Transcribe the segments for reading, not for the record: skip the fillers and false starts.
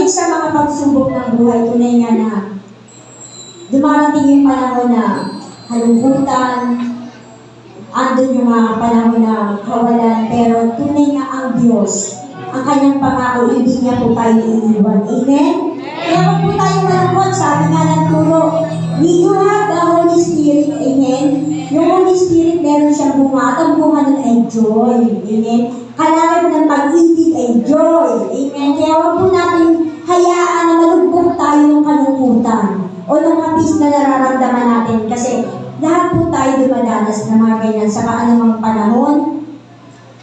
sa mga pagsubok ng buhay, tunay nga na dumarating yung panahon na halungkutan, andun yung mga panahon na kawalan, pero tunay nga ang Diyos, ang kanyang pangako, hindi niya po tayo iiwan. Amen? Kaya kung po tayo malungkot, sabi nga ng turo, you have the Holy Spirit. Amen? Yung Holy Spirit, meron siyang bunga, at ang bunga nun ay joy. Amen? Kalakip ng pag-ibig ay joy. Amen? Kaya huwag po natin hayaan na malugkot tayo ng kalungkutan o ng hapis na nararamdaman natin. Kasi lahat po tayo dumadanas na mga ganyan sa kaanumang panahon.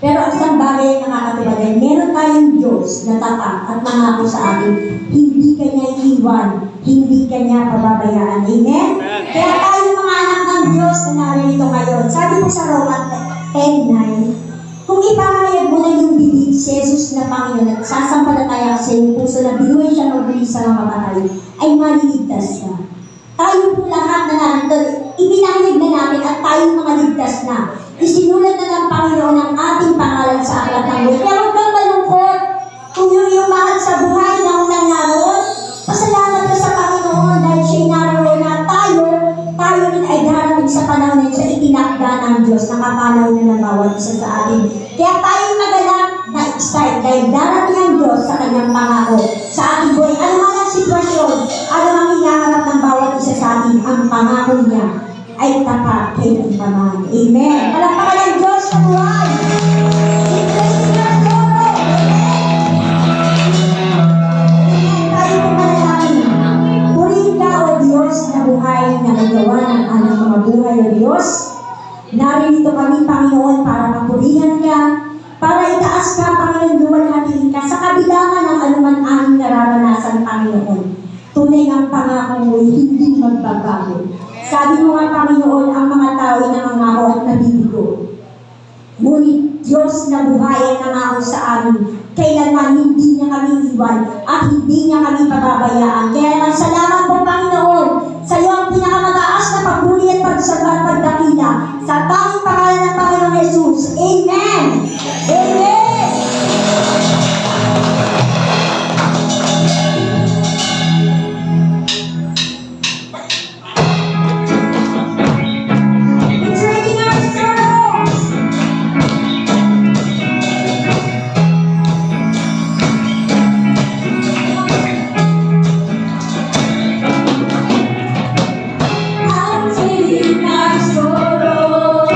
Pero isang bagay ang nakakatibagay, meron tayong Diyos na tapat at mangako sa atin, hindi Kanya iiwan, hindi Kanya pababayaan. Amen? Kaya tayo mga anak ng Diyos na narito ngayon. Sabi po sa Roma 10:9, kung ipahayag mo na yung bibig si Jesus na Panginoon at sasampalataya ka sa iyong puso na binuhay siya magbuli sa mga patay, ay maliligtas ka. Tayo po lahat na narito, ipinahayag na natin at tayong mga ligtas na. Isinulat na ng Panginoon ang ating pangalan sa aklat ng buhay. Kaya huwag kang malungkot kung yung mahal sa buhay na unang naroon. Pasalamat ka sa Panginoon dahil siya'y naroon na tayo rin ay darating sa panahon na sa itinakda ng Diyos, nakapanaw na ng bawat isa sa atin. Kaya tayo magalak na excited dahil darating ang Diyos sa kanyang pangako sa ating buhay. Ano man ang sitwasyon, ano ang hinaharap ng bawat isa sa atin, ang pangako niya ay tapat kay Panginoon. Amen. Palakpakan ng Diyos sa buhay. I-praise God, Lord. Amen. Tayo po manalangin. Purihin ka, O Diyos, na buhay na nagawa ng aming mga buhay, O Diyos. Naririto kami, Panginoon, para mapurihan ka, para itaas ka, Panginoon, luwalhatiin ka sa kabilangan ng anuman aming nararanasan, Panginoon. Tunay ang pangako mo, hindi magbabago. Sabi mo nga, Panginoon, ang mga tao ay nangangako at nabibigo. Ngunit Diyos na buhay ang nangako sa amin. Kailanman hindi niya kami iwan at hindi niya kami pababayaan. Kaya naman salamat po, Panginoon, sa iyo ang pinakamataas na pagpuli at pagsamba at pagdakila. Sa tanging pangalan ng Panginoong Jesus. Amen! Amen! Taking our sorrow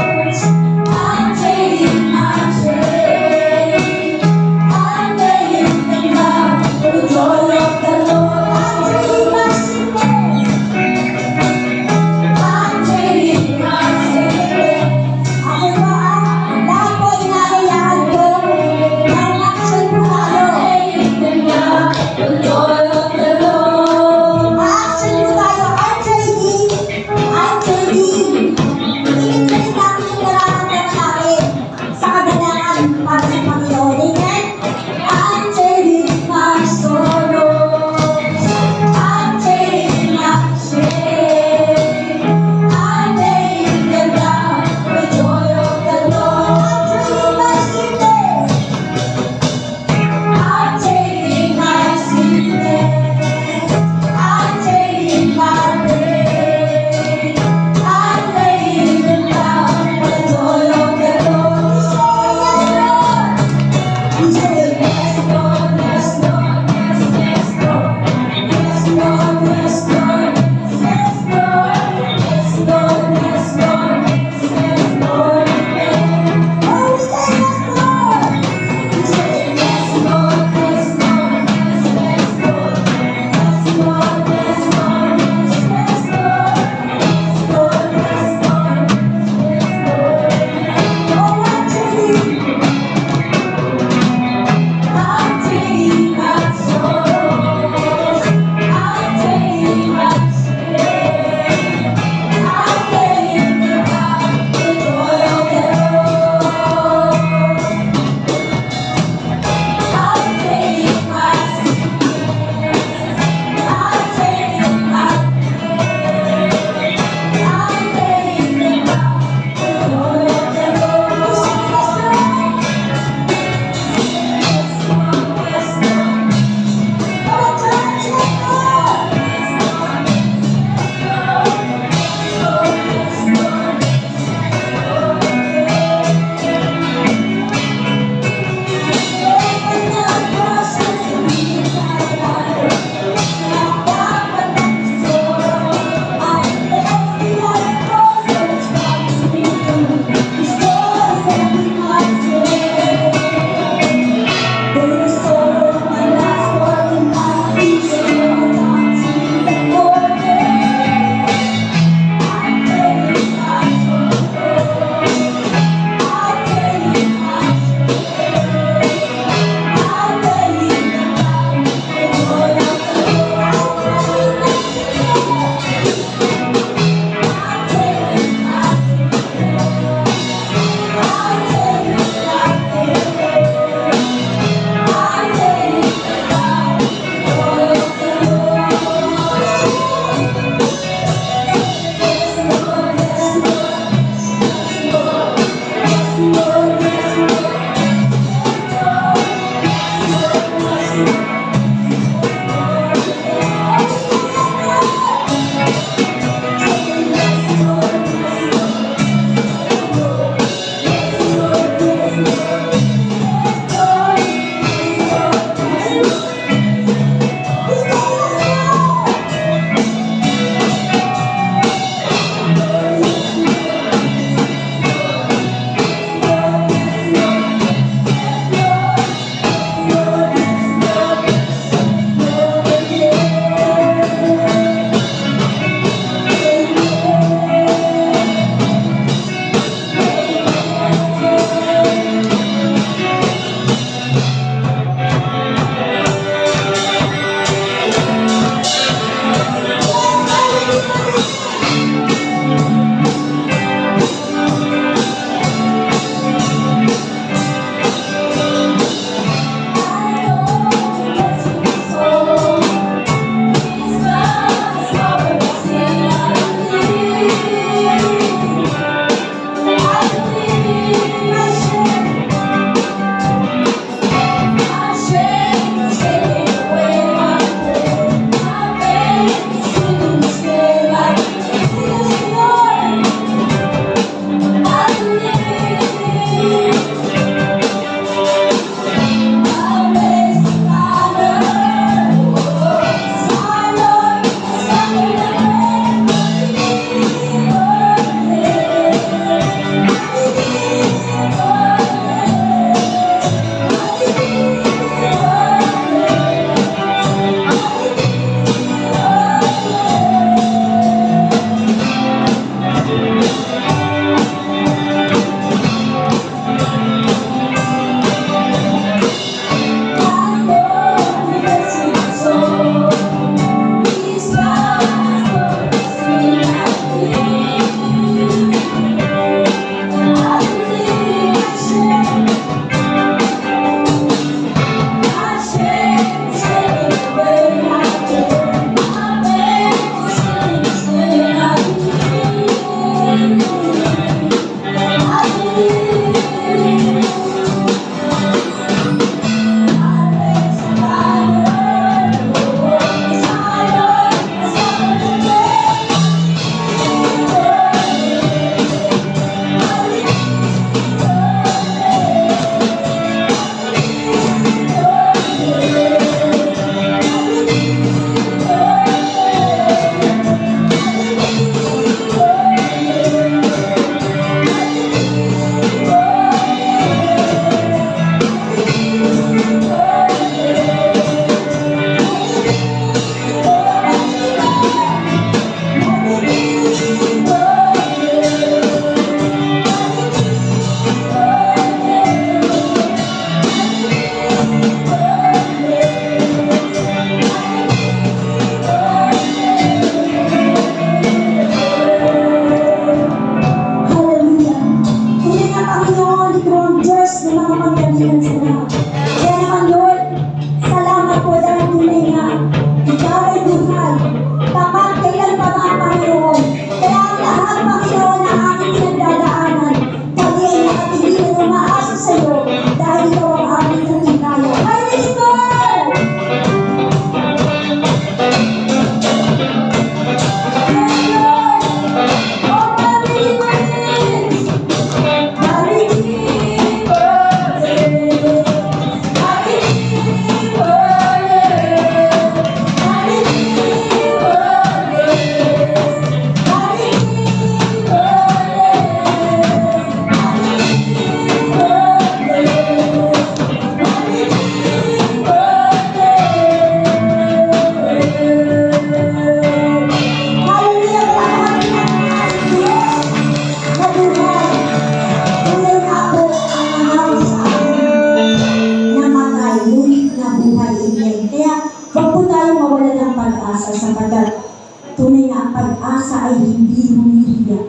pag-asa ay hindi humihiya.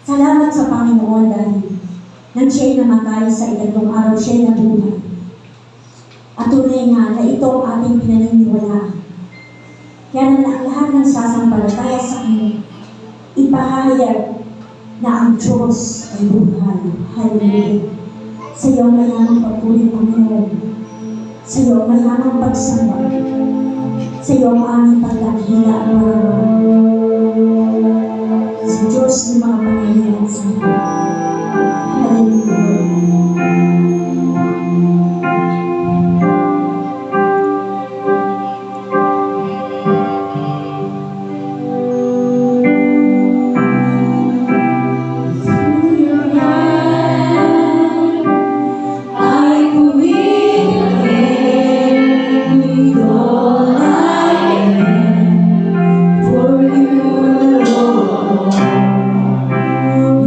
Salamat sa Panginoon dahil nang siya'y namatay sa ikatlong araw siya'y nabuhay. At tunay nga na ito ang ating pinaniniwalaan. Kaya na ang lahat ng sasampalataya sa Kanya, ipahayag na ang Diyos ay buhay. Hallelujah. Sa iyo mayamang pagpuri, Panginoon. Sa iyo mayamang pagsamba. Sa iyo ang aming pagdakila at maramang. Sa Diyos ng mga Panginoon sa iyo. Hallelujah.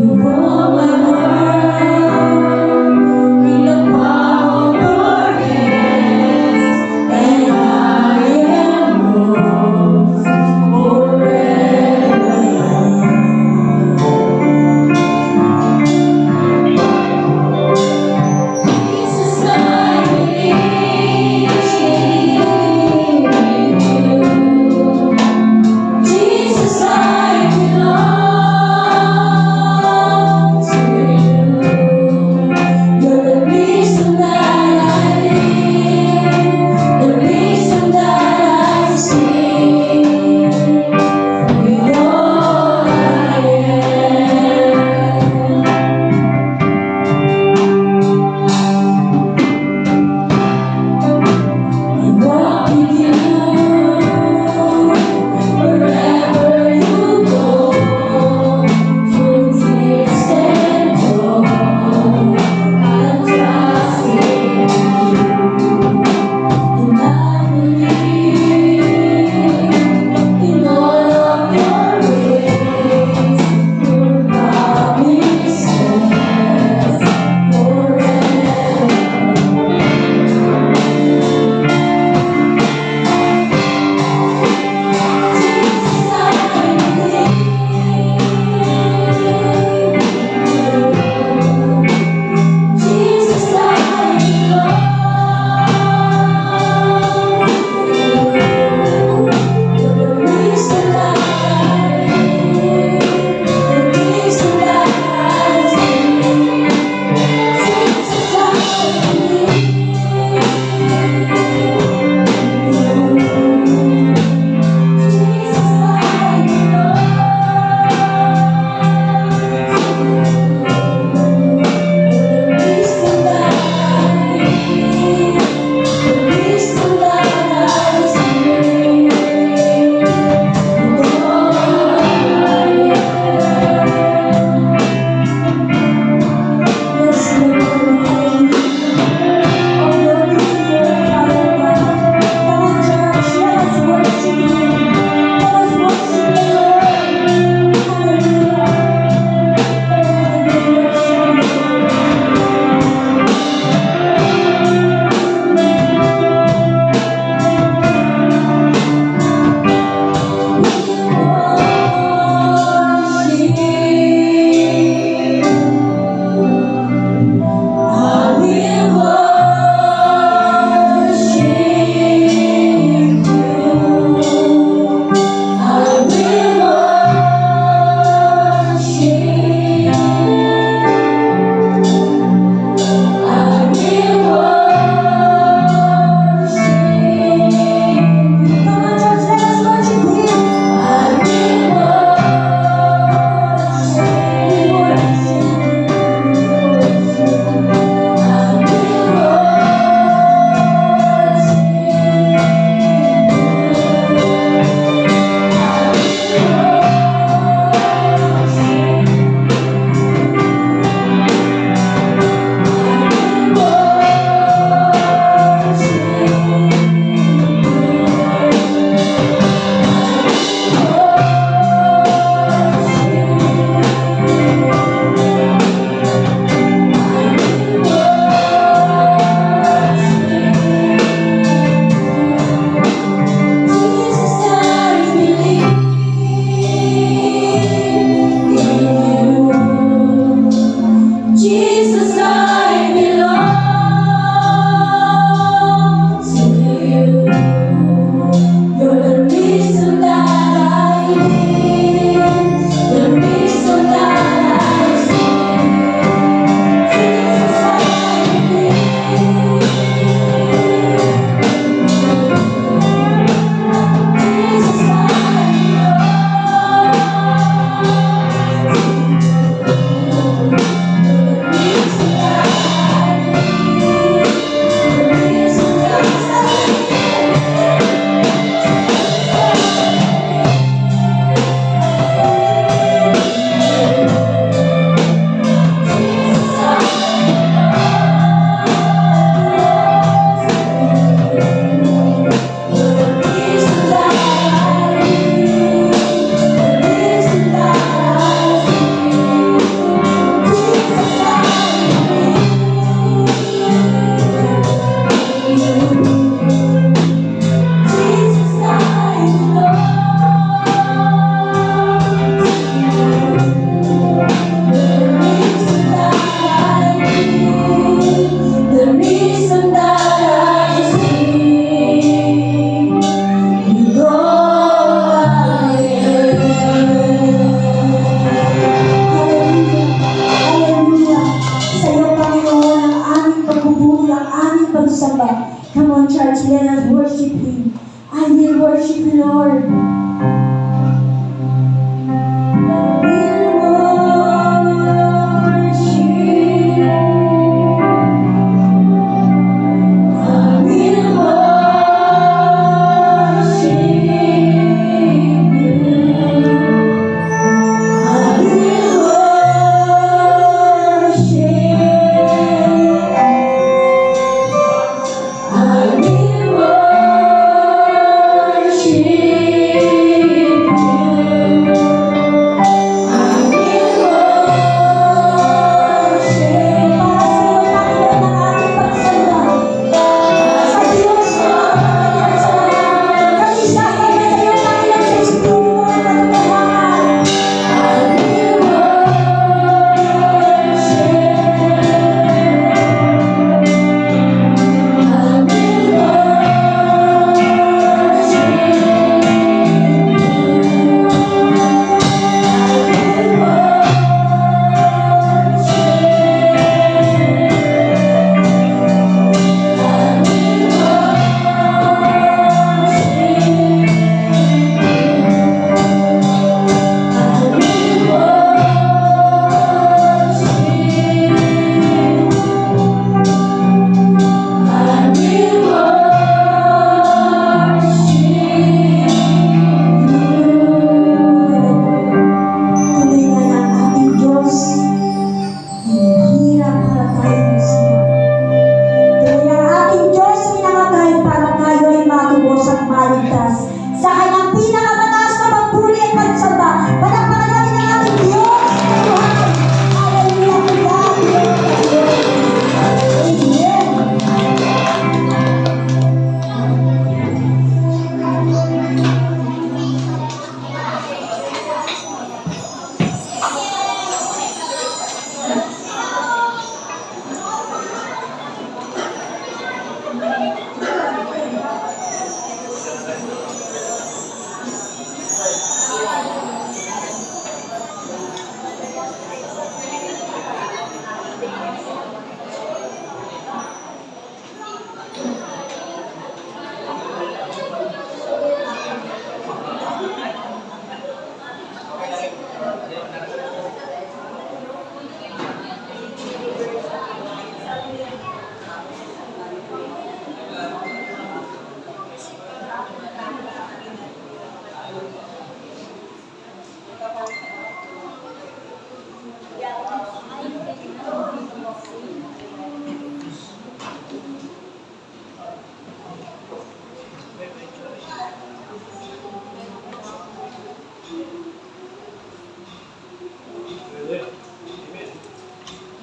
You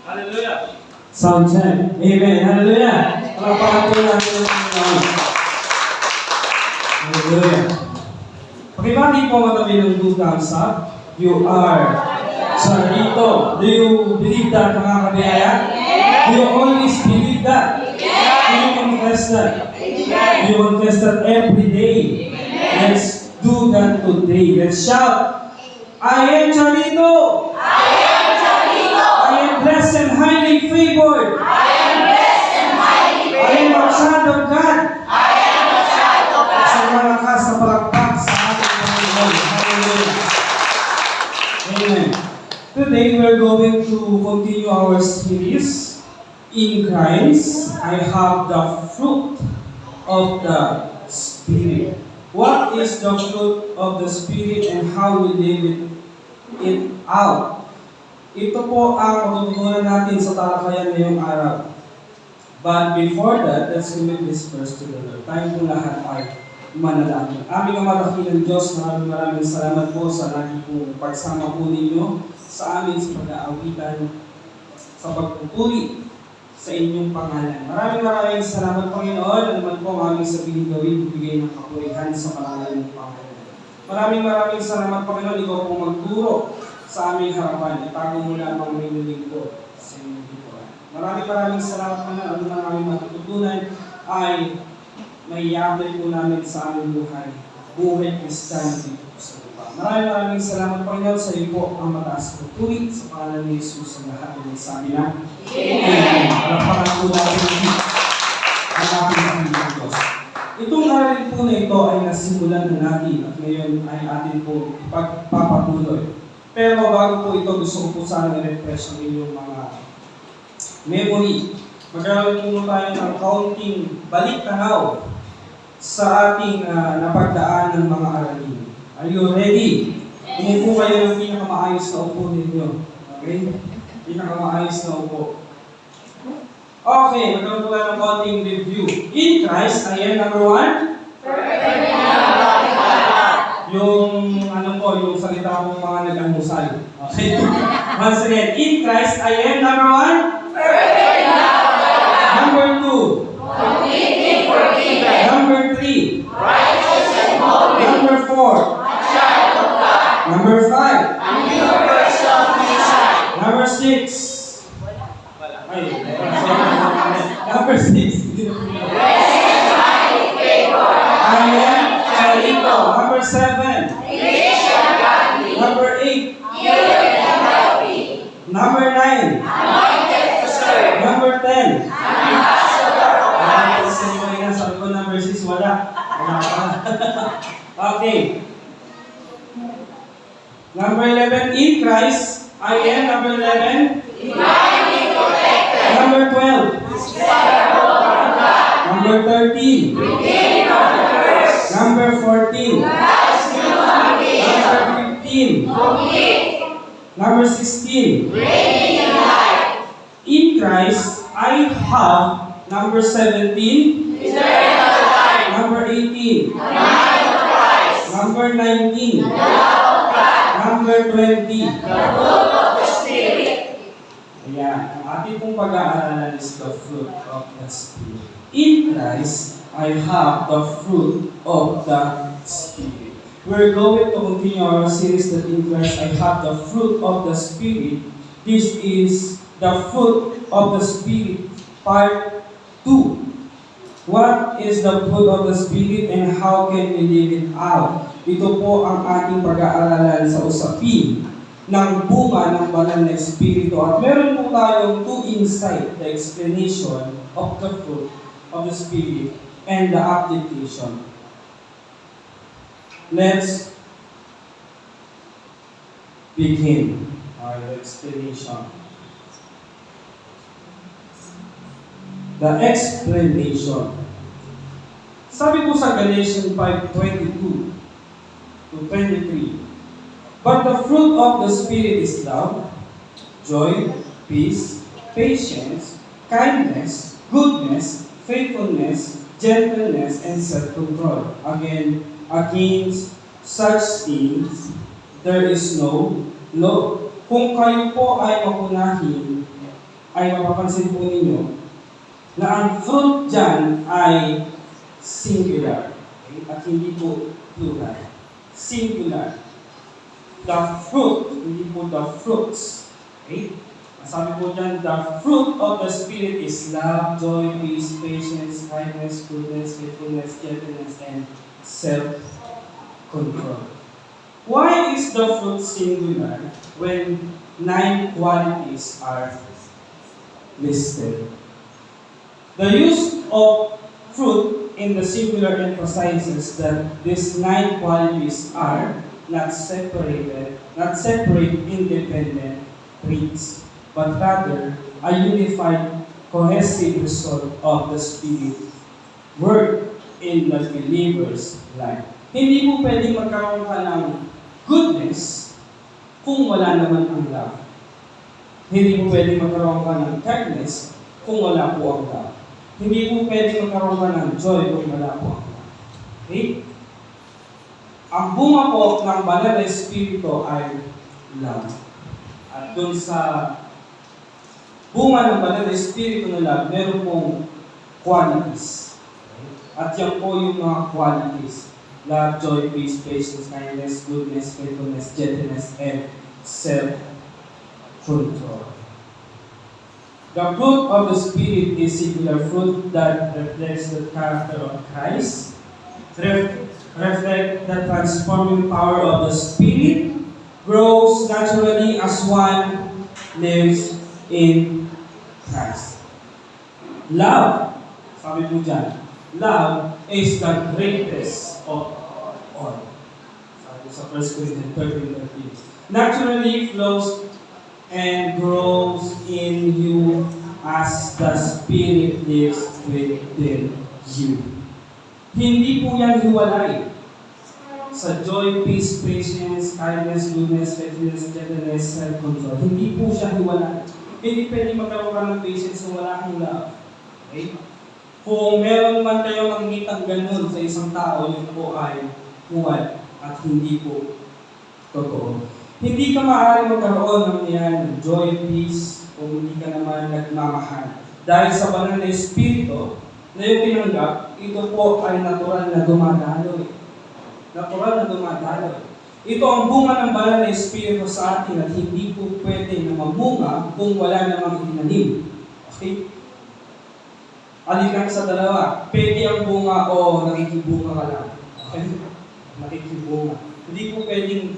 Hallelujah. Sound check. Amen. Hallelujah. Palakpakan po natin ang Panginoon. Hallelujah. Pakibati po matabi ng two thumbs up. You are Charito. Do you believe that, mga kabiyaya? Do you always believe that? Do you confess that? Do you confess that every day? Let's do that today. Let's shout, I am Charito. I am blessed and highly favored. I am a child of God. Sa malakas na palakpak sa ating Panginoon. Hallelujah. Amen. Today we're going to continue our series, In Christ I have the fruit of the Spirit. What is the fruit of the Spirit and how we live it out? Ito po ang matutunan natin sa talakayan ngayong araw. But before that, let's commit this verse to the Lord. Tayo po lahat ay manalangin. Aming Ama dakilang Diyos, maraming salamat po sa lagi pong pagsama po ninyo sa amin sa pag-aawitan, sa pagpupuri sa inyong pangalan. Maraming salamat, Panginoon. Ano man po ang aming sabihin gawin, bigay ng kapurihan sa pangalan ng Panginoon. Maraming salamat, Panginoon. Ikaw po magturo sa aming harapan. Itago mo lamang may lingkod sa inyong lingkuran. Maraming salamat, Panginoon. Ano man aming matututunan ay may i-apply po namin sa aming buhay. Buhay Christianity po sa lupa. Maraming salamat, Panginoon, sa iyo po ang mataas na tuwid sa pangalan ni Jesus ang lahat ng sabi na Amen. Palakpakan po natin ang ating Diyos. Itong aralin po na ito ay nasimulan na natin at ngayon ay atin po ipagpapatuloy. Pero bago po ito, gusto ko po sana i-refresh ang inyong mga memory. Magkaroon po tayo ng kaunting balik-tanaw sa ating napagdaan ng mga aralin. Are you ready? Umupo kayo ng pinakamaayos na upo ninyo. Okay? Pinakamaayos na upo. Okay, magkaroon po tayo ng kaunting review. In Christ, I am number 1. Yung yung salita kong mga nag-almusal. Okay? Once again, in Christ, I am number 1. Number 2. Completely forgiven. Number 3. Righteous and holy. Number 4. A child of God. Number 5. A new person inside. Number 6. Ay, number 6. Blessed and highly favored. I am Charito. Number 7. Rich and godly. Number 8. Healed and healthy. Number 9. Anointed to serve. Number 10. An ambassador of Christ. Sabi ko number 6, wala. Wala pa. Okay. Number 11, in Christ, I am number 11. Divinely protected. Number 12. Inseparable from God. Number 13. Redeemed from the curse. Number 14. God's new being. Number 15. Complete. Number 16. Reigning in life. In Christ, I have number 17. Eternal life. Number 18. The mind of Christ. Number 19. The love of God. Number 20. The fruit of the Spirit. Ayan, ang ating pong pag-aaralan is the fruit of the Spirit. In Christ, I have the fruit of the Spirit. We're going to continue our series that in Christ, I have the fruit of the Spirit. This is the fruit of the Spirit, part 2. What is the fruit of the Spirit and how can we live it out? Ito po ang ating pag-aaralan sa usapin ng bunga ng banal na Espiritu. At meron po tayong 2 insight, the explanation of the fruit of the Spirit and the application. Let's begin our explanation. The explanation. Sabi po sa Galatians 5:22 to 23, but the fruit of the Spirit is love, joy, peace, patience, kindness, goodness, faithfulness, gentleness, and self-control. Against such things, there is no law. Kung kayo po ay mapunahin, ay mapapansin po ninyo na ang fruit dyan ay singular. Okay? At hindi po plural. Singular. The fruit, hindi po the fruits. Okay? Sabi po dyan, the fruit of the Spirit is love, joy, peace, patience, kindness, goodness, faithfulness, gentleness, and self-control. Why is the fruit singular when 9 qualities are listed? The use of fruit in the singular emphasizes that these 9 qualities are not separate independent traits, but rather a unified, cohesive result of the Spirit work in the believer's life. Hindi po pwedeng magkaroon ka ng goodness kung wala naman ang love. Hindi po pwedeng magkaroon ka ng kindness kung wala po ang love. Hindi po pwedeng magkaroon ka ng joy kung wala po ang love. Okay? Ang bunga po ng banal na espiritu ay love. At dun sa bunga ng banal na espiritu ng love, meron pong qualities. At yan po yung mga qualities. Love, joy, peace, patience, kindness, goodness, faithfulness, gentleness, and self-control. The fruit of the Spirit is singular fruit that reflects the character of Christ, reflect the transforming power of the Spirit, grows naturally as one lives in Christ. Love, sabi po dyan, love is the greatest of all. Sabi sa 1 Corinthians 13:13. Naturally flows and grows in you as the Spirit lives within you. Hindi po yan hiwalay. Sa joy, peace, patience, kindness, goodness, faithfulness, gentleness, self-control. Hindi po siya hiwalay. Hindi pwede magkaroon ka ng patience kung wala kang love. Okay? Kung meron man kayo makikitang ganun sa isang tao, yun po ay huwad at hindi po totoo. Hindi ka maaari magkaroon ng yan, joy, peace, kung hindi ka naman nagmamahal. Dahil sa banal na espiritu na yung tinanggap, ito po ay natural na dumadaloy. Natural na dumadaloy. Ito ang bunga ng banal na espiritu sa atin at hindi po pwede na mamunga kung wala namang itinanim. Okay? Alikan sa dalawa, pwede ang bunga o nakikibunga ka lang. Okay? Nakikibunga. Hindi po pwedeng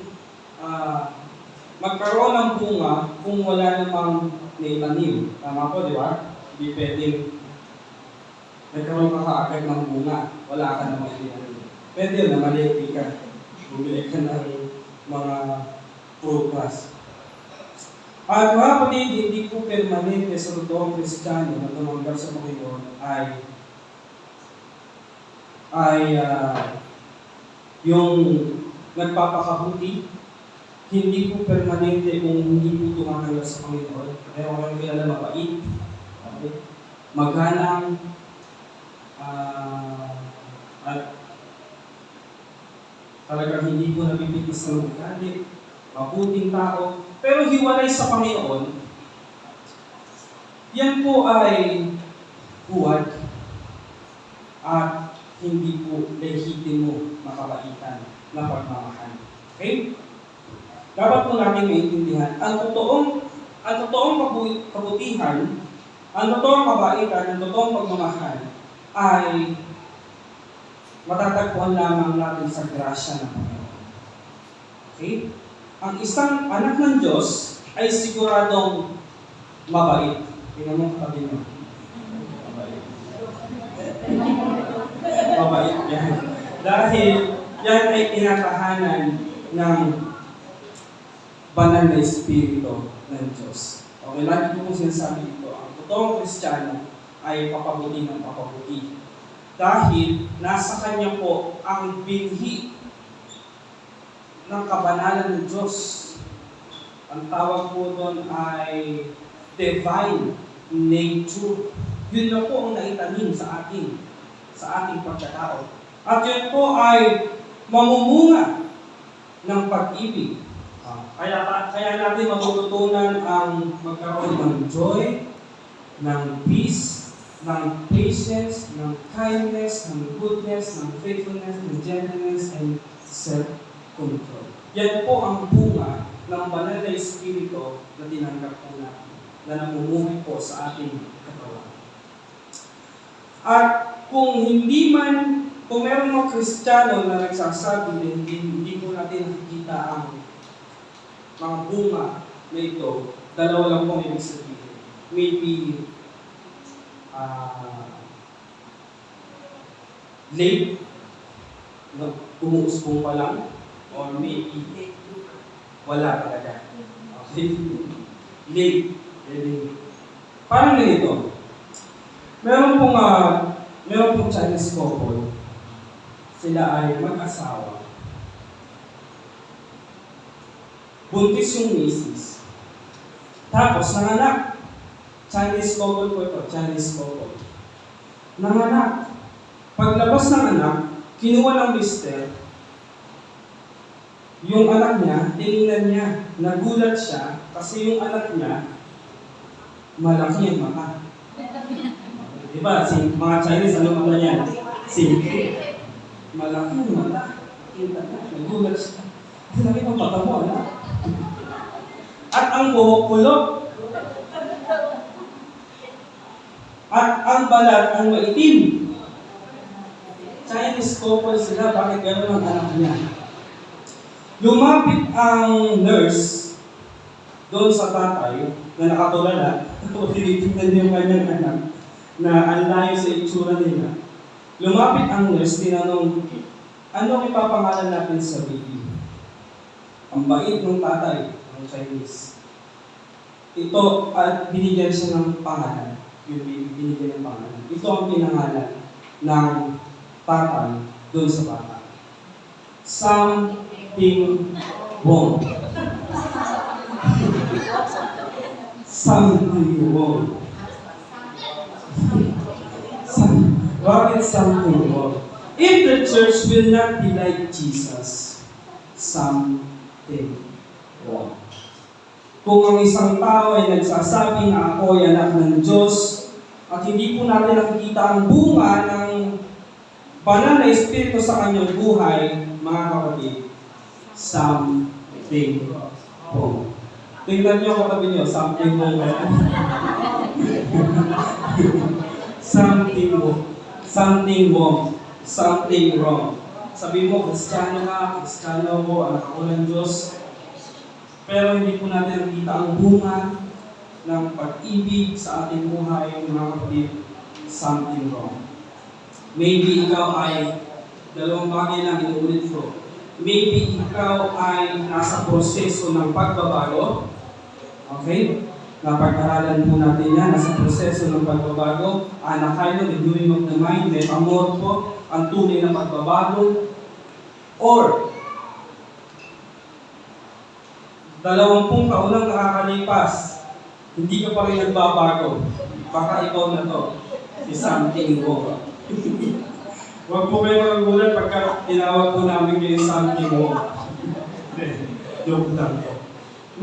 magkaroon ng bunga kung wala namang naitanim. Tama po, di ba? Hindi pwedeng nagkaroon ka kaagad ng bunga, wala ka namang itinanim. Pwede yun na maliit ka. Bumili ka ng mga prutas. At mga kapatid, hindi po permanente sa totoong Kristiyano na tumanggap sa Panginoon ay yung nagpapakabuti. Hindi po permanente kung hindi po tumanggap sa Panginoon. Meron kayong kilala mabait, okay? Magalang, at talagang hindi po napipitis ng ugali, mabuting tao, pero hiwalay sa Panginoon, yan po ay huwad at hindi po lehitimo makabaitan na pagmamahal. Okay? Dapat po natin maintindihan, ang totoong kabutihan, ang totoong kabaitan, ang totoong pagmamahal ay matatagpuan lamang natin sa grasya ng Panginoon. Okay? Ang isang anak ng Diyos ay siguradong mabait. Tingnan mo katabi mo. Mabait. Mabait yan. Dahil yan ay tinatahanan ng banal na Espiritu ng Diyos. Okay, lagi ko po sinasabi ito, ang totoong Kristiyano ay papabuti ng papabuti. Dahil nasa Kanya po ang binhi ng kabanalan ng Diyos. Ang tawag po doon ay divine nature. Yun na po ang naitanim sa ating pagkatao. At yun po ay mamumunga ng pag-ibig. Kaya natin matututunan ang magkaroon ng joy, ng peace, ng patience, ng kindness, ng goodness, ng faithfulness, ng gentleness, and self-control. Yan po ang bunga ng banal na Espiritu na tinanggap po natin, na namumuhay po sa ating katawan. At kung meron mga Kristiyano na nagsasabi na hindi po natin nakikita ang mga bunga na ito, dalawa lang pong ibig sabihin. Maybe late, umuuspong pa lang, or maybe wala talaga. Okay? Late. Parang ganito. Meron pong Chinese couple. Sila ay mag-asawa. Buntis yung misis. Tapos, nanganak. Chinese couple po ito. Chinese couple. Nanganak. Paglabas ng anak, kinuha ng mister, yung anak niya, tinignan niya, nagulat siya, kasi yung anak niya, malaki ang mata. Diba, mga Chinese, ano mata niya? Malaki ang mata. Kita niya, nagulat siya. Laki ang mata mo, ano? At ang buhok kulot. At ang balat ang maitim. Chinese couple sila, bakit gano'n ang anak niya? Lumapit ang nurse doon sa tatay na nakatulala, tinitignan niya yung kanyang anak na ang layo sa itsura nila. Lumapit ang nurse, tinanong, ano ang ipapangalan natin sa baby? Ang bait ng tatay, ng Chinese. Ito, at binigyan siya ng pangalan. Yung baby, binigyan ng pangalan. Ito ang pinangalan ng tatay doon sa bata. Something wrong. Something wrong. Bakit something wrong? If the church will not be like Jesus, something wrong. Kung ang isang tao ay nagsasabi na ako ay anak ng Diyos, at hindi po natin nakikita ang bunga ng banal na Espiritu sa kanyang buhay, mga kapatid, something wrong. Tingnan niyo katabi niyo, something wrong. Something wrong. Something wrong. Something wrong. Sabi mo, Kristiyano ka, Kristiyano ko, anak ako ng Diyos. Pero hindi po natin nakita ang bunga ng pag-ibig sa ating buhay, mga kapatid, something wrong. Maybe ikaw ay, dalawang bagay lang inuulit ko. Maybe ikaw ay nasa proseso ng pagbabago. Okay? Napag-aralan po natin yan, nasa proseso ng pagbabago. Anakaino, renewing of the mind, may amor po, ang tunay na pagbabago. Or, 20 taon lang nakakalipas, hindi ka pa rin nagbabago. Baka ikaw na to. Si something wrong. Huwag po kayo magugulat pagka tinawag po namin kayo something wrong. Joke lang po.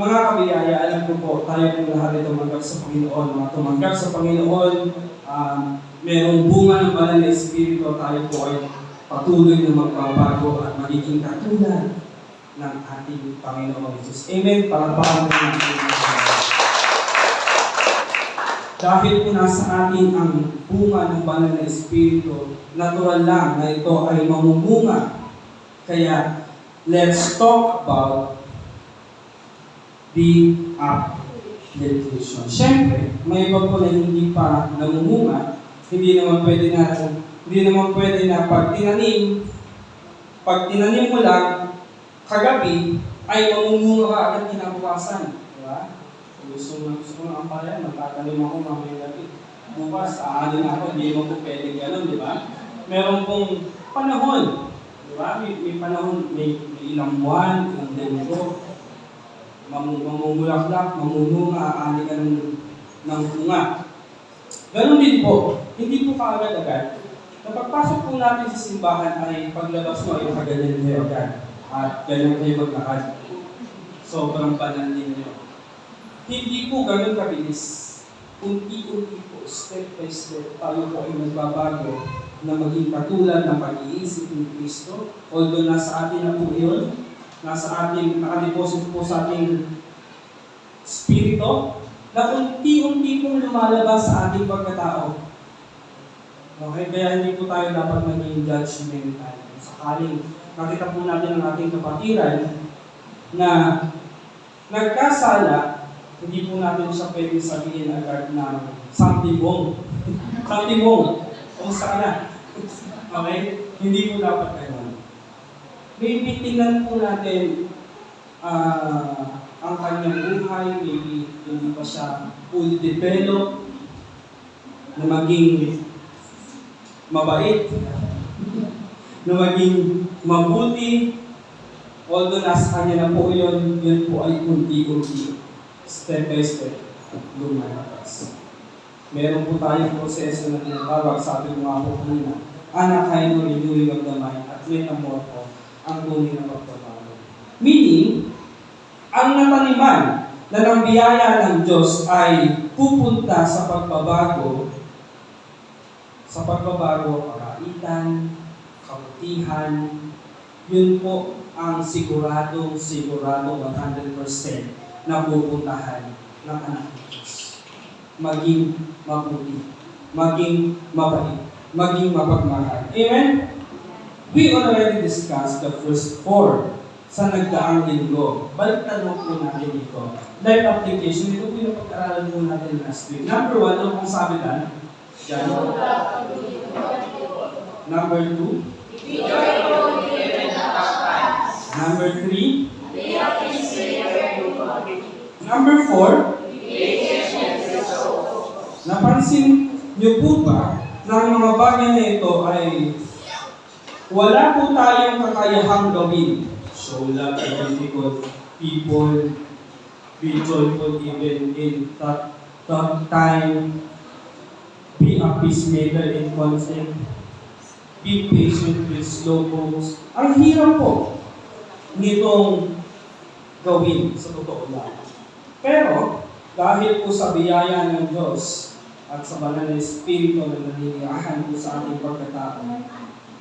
Mga kabiyaya, alam ko po, tayo po lahat ay tumanggap sa Panginoon. Mga tumanggap sa Panginoon, merong bunga ng banal na Espiritu, tayo po ay patuloy na magbabago at magiging katulad ng ating Panginoon Jesus. Amen. Palapakan po natin. Dahil po nasa atin ang bunga ng banal na Espiritu, natural lang na ito ay mamumunga. Kaya, let's talk about the application. Siyempre, may iba po na hindi pa namumunga, hindi naman pwede na pag tinanim mo lang kagabi, ay mamumunga ka agad kinabukasan. Diba? Gusto ko ng ampalaya, magtatanim ako mamaya gabi. Bukas, aanin ako, hindi mo po pwede gano'n, di ba? Meron pong panahon. Di ba? May panahon, may ilang buwan, ilang linggo. Mamumulaklak, mamumunga, aanin ka ng bunga. Ganon din po, hindi po kaagad-agad. Napagpasok po natin sa simbahan ay paglabas mo ay kaganyan kayo agad. At ganyan kayo maglakad. Sobrang banal ninyo. Hindi po ganun kabilis. Unti-unti po, step by step, tayo po ay nagbabago na maging katulad ng pag-iisip ni Kristo. Although nasa atin na po yun, nasa ating, nakadeposit po sa ating spirito, na unti-unti pong lumalabas sa ating pagkatao. Okay, kaya hindi po tayo dapat maging judgmental. Sakaling nakita po natin ang ating kapatiran na nagkasala, hindi po natin siya pwede sabihin agad na something wrong. Something wrong. O sana. Okay? Hindi po dapat gano'n. Maybe tingnan po natin ang kanyang buhay, maybe hindi pa siya fully developed na maging mabait, na maging mabuti. Although nasa kanya na po yun po ay unti-unti. Step by step, lumalabas. Meron po tayong proseso na tinatawag, sabi ko nga po kanina, anak kayo ng renewing of the mind at metamorpho ang tunay na pagbabago. Meaning, ang nataniman na ng biyaya ng Diyos ay pupunta sa pagbabago, karaitan, kabutihan, yun po ang sigurado 100% na pupuntahan ng anak ng Diyos. Maging mabuti, maging mabait, maging mapagmahal. Amen? We already discussed the first 4 sa nagdaang linggo. Balik tanong po natin ito. Life application, ito po yung pag-aralan po natin last week. Number 1, ano pong sabi na? Diyan. Number 2. Number 3. Number 4, napansin niyo po ba na ang mga bagay na ito ay wala po tayong kakayahang gawin. Show love to difficult people, be joyful even in tough time, be a peacemaker in conflict, be patient with slow folks. Ang hirap po nitong gawin sa totoo lang. Pero, dahil po sa biyaya ng Diyos at sa banal na Espiritu na naniniyahan po sa ating pagkatao,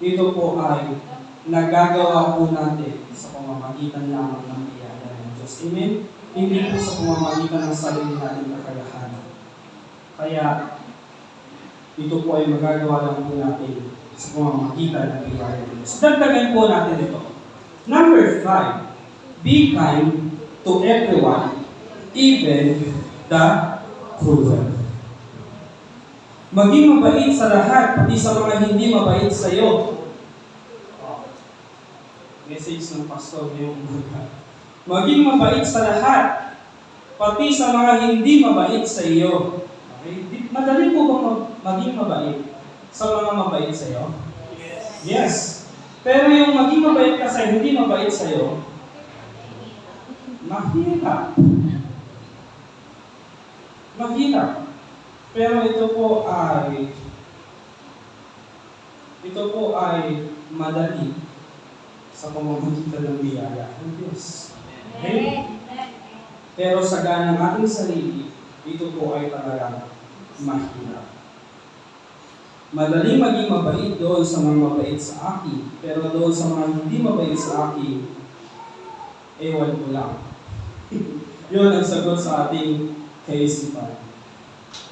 ito po ay nagagawa po natin sa pamamagitan lamang ng biyaya ng Diyos. Amen? Hindi po sa pamamagitan ng sarili natin kakayahan. Kaya, ito po ay magagawa lang po natin sa pamamagitan ng biyaya ng Diyos. Dagdagan po natin ito. Number 5, be kind to everyone, even the cruel. Maging mabait sa lahat, pati sa mga hindi mabait sa iyo. Message ng pastor ngayong buhay. Maging mabait sa lahat, pati sa mga hindi mabait sa iyo. Okay? Madali po bang maging mabait sa mga mabait sa iyo? Yes. Pero yung maging mabait ka sa hindi mabait sa iyo, mahirap. Mahirap. Pero ito po ay madali sa pamamagitan ng biyaya ng Diyos. Okay? Pero sa ganang ating sarili, ito po ay talagang mahirap. Madaling maging mabait doon sa mga mabait sa akin, pero doon sa mga hindi mabait sa akin, ewan ko lang. Yun ang sagot sa ating kaisipan.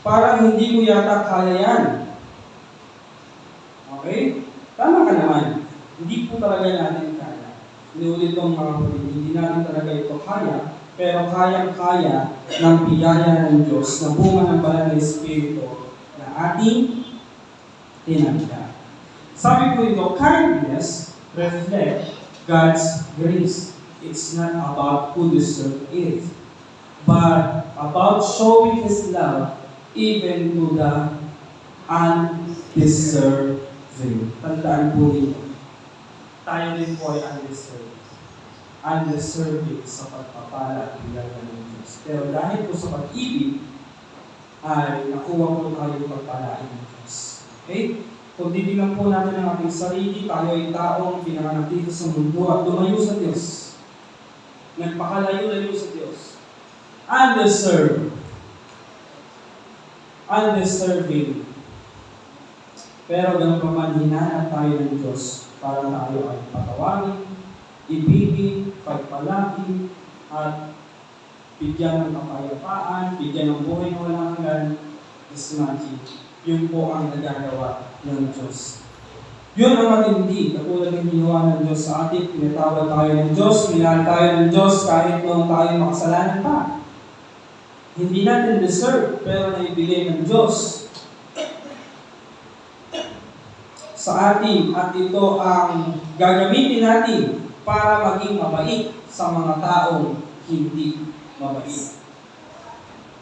Parang hindi mo yata kaya yan. Okay? Tama ka naman. Hindi po talaga natin kaya. Inulit kong mga kapatid, hindi natin talaga ito kaya, pero kayang-kaya ng biyaya ng Diyos na bunga ng banal na Espiritu na ating tinagda. Sabi ko ito, kindness reflect God's grace. it's not about who deserves it, but about showing His love even to the undeserving. Tandaan po ninyo, tayo din po ay undeserving. Undeserving sa pagpapala at biyaya ng Diyos. Pero dahil po sa pag-ibig, ay nakuha po tayo ng pagpalain ng Diyos. Okay? Kung titignan po natin ang ating sarili, tayo ay taong pinanganak dito sa mundo at lumayo sa Diyos. Nagpakalayo-layo sa Diyos. Undeserved. Undeserving. Pero ganun pa man, hinahanap tayo ng Diyos para tayo ay patawarin, ibigin, pagpalaki, at bigyan ng kapayapaan, bigyan ng buhay na walang hanggan, ismati. Yun po ang nagagawa ng Diyos. Yun ang matindi, katulad ng ginawa ng Diyos sa atin. Pinatawad tayo ng Diyos, minahal tayo ng Diyos kahit noong tayo makasalanan pa. Hindi natin deserve, pero naibigay ng Diyos sa atin, at ito ang gagamitin natin para maging mabait sa mga taong hindi mabait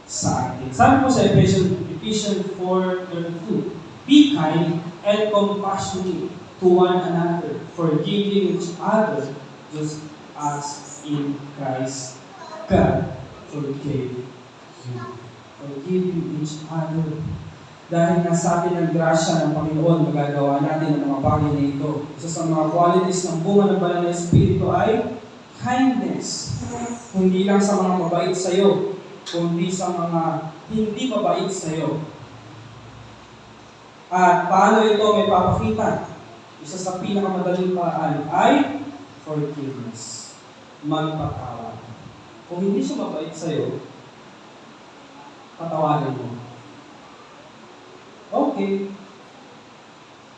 sa atin. Sabi po sa Ephesians 4:32, be kind and compassionate to one another, forgiving each other, just as in Christ God forgave you. Forgiving each other. Dahil nasa atin ang grasya ng Panginoon, magagawa natin ang mga bagay na ito. Isa sa mga qualities ng bunga ng banal na Espiritu ay kindness. Hindi lang sa mga mabait sa iyo, kundi sa mga hindi mabait sa iyo. At paano ito may papakita? Isa sa pinakamadaling paraan ay forgiveness. Magpatawad. Kung hindi siya mabait sa iyo, patawarin mo. Okay.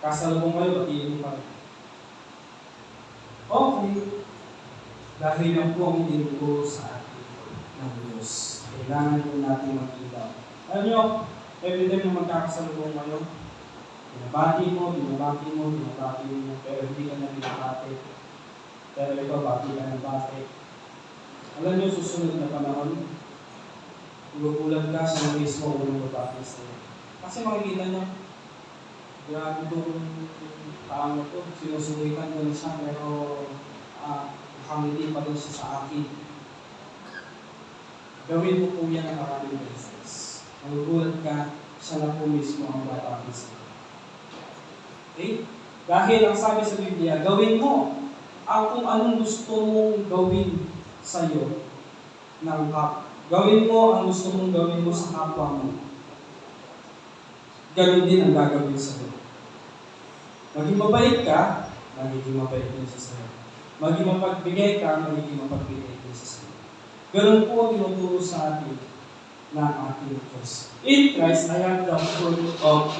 Kasalubong kayo, batiin mo pa. Okay. Dahil yan po ang tinuturo sa atin ng Diyos. Kailangan po natin makita. Alam nyo, every time na magkakasalubong kayo, binabati mo, pero hindi ka na binabati. Pero ikaw, bati ka na bati. Alam nyo, susunod na panahon, gugulat ka sa mismo unang babati sa iyo. Kasi makikita nyo, grabe itong taong ito, sinusulitan ko na siya, pero nakangiti pa rin siya sa akin. Gawin mo po yan ang maraming beses. Magugulat ka, siya na po mismo ang babati sa iyo. Okay? Dahil ang sabi sa Biblia, gawin mo ang kung anong gusto mong gawin sa iyo ng kapwa. Gawin mo ang gusto mong gawin mo sa kapwa mo. Ganun din ang gagawin sa iyo. Maging mabait ka, magiging mabait din siya sa iyo. Maging mapagbigay ka, magiging mapagbigay din siya sa iyo. Ganun po ang tinuturo sa atin ng ating Diyos. In Christ, I have the fruit of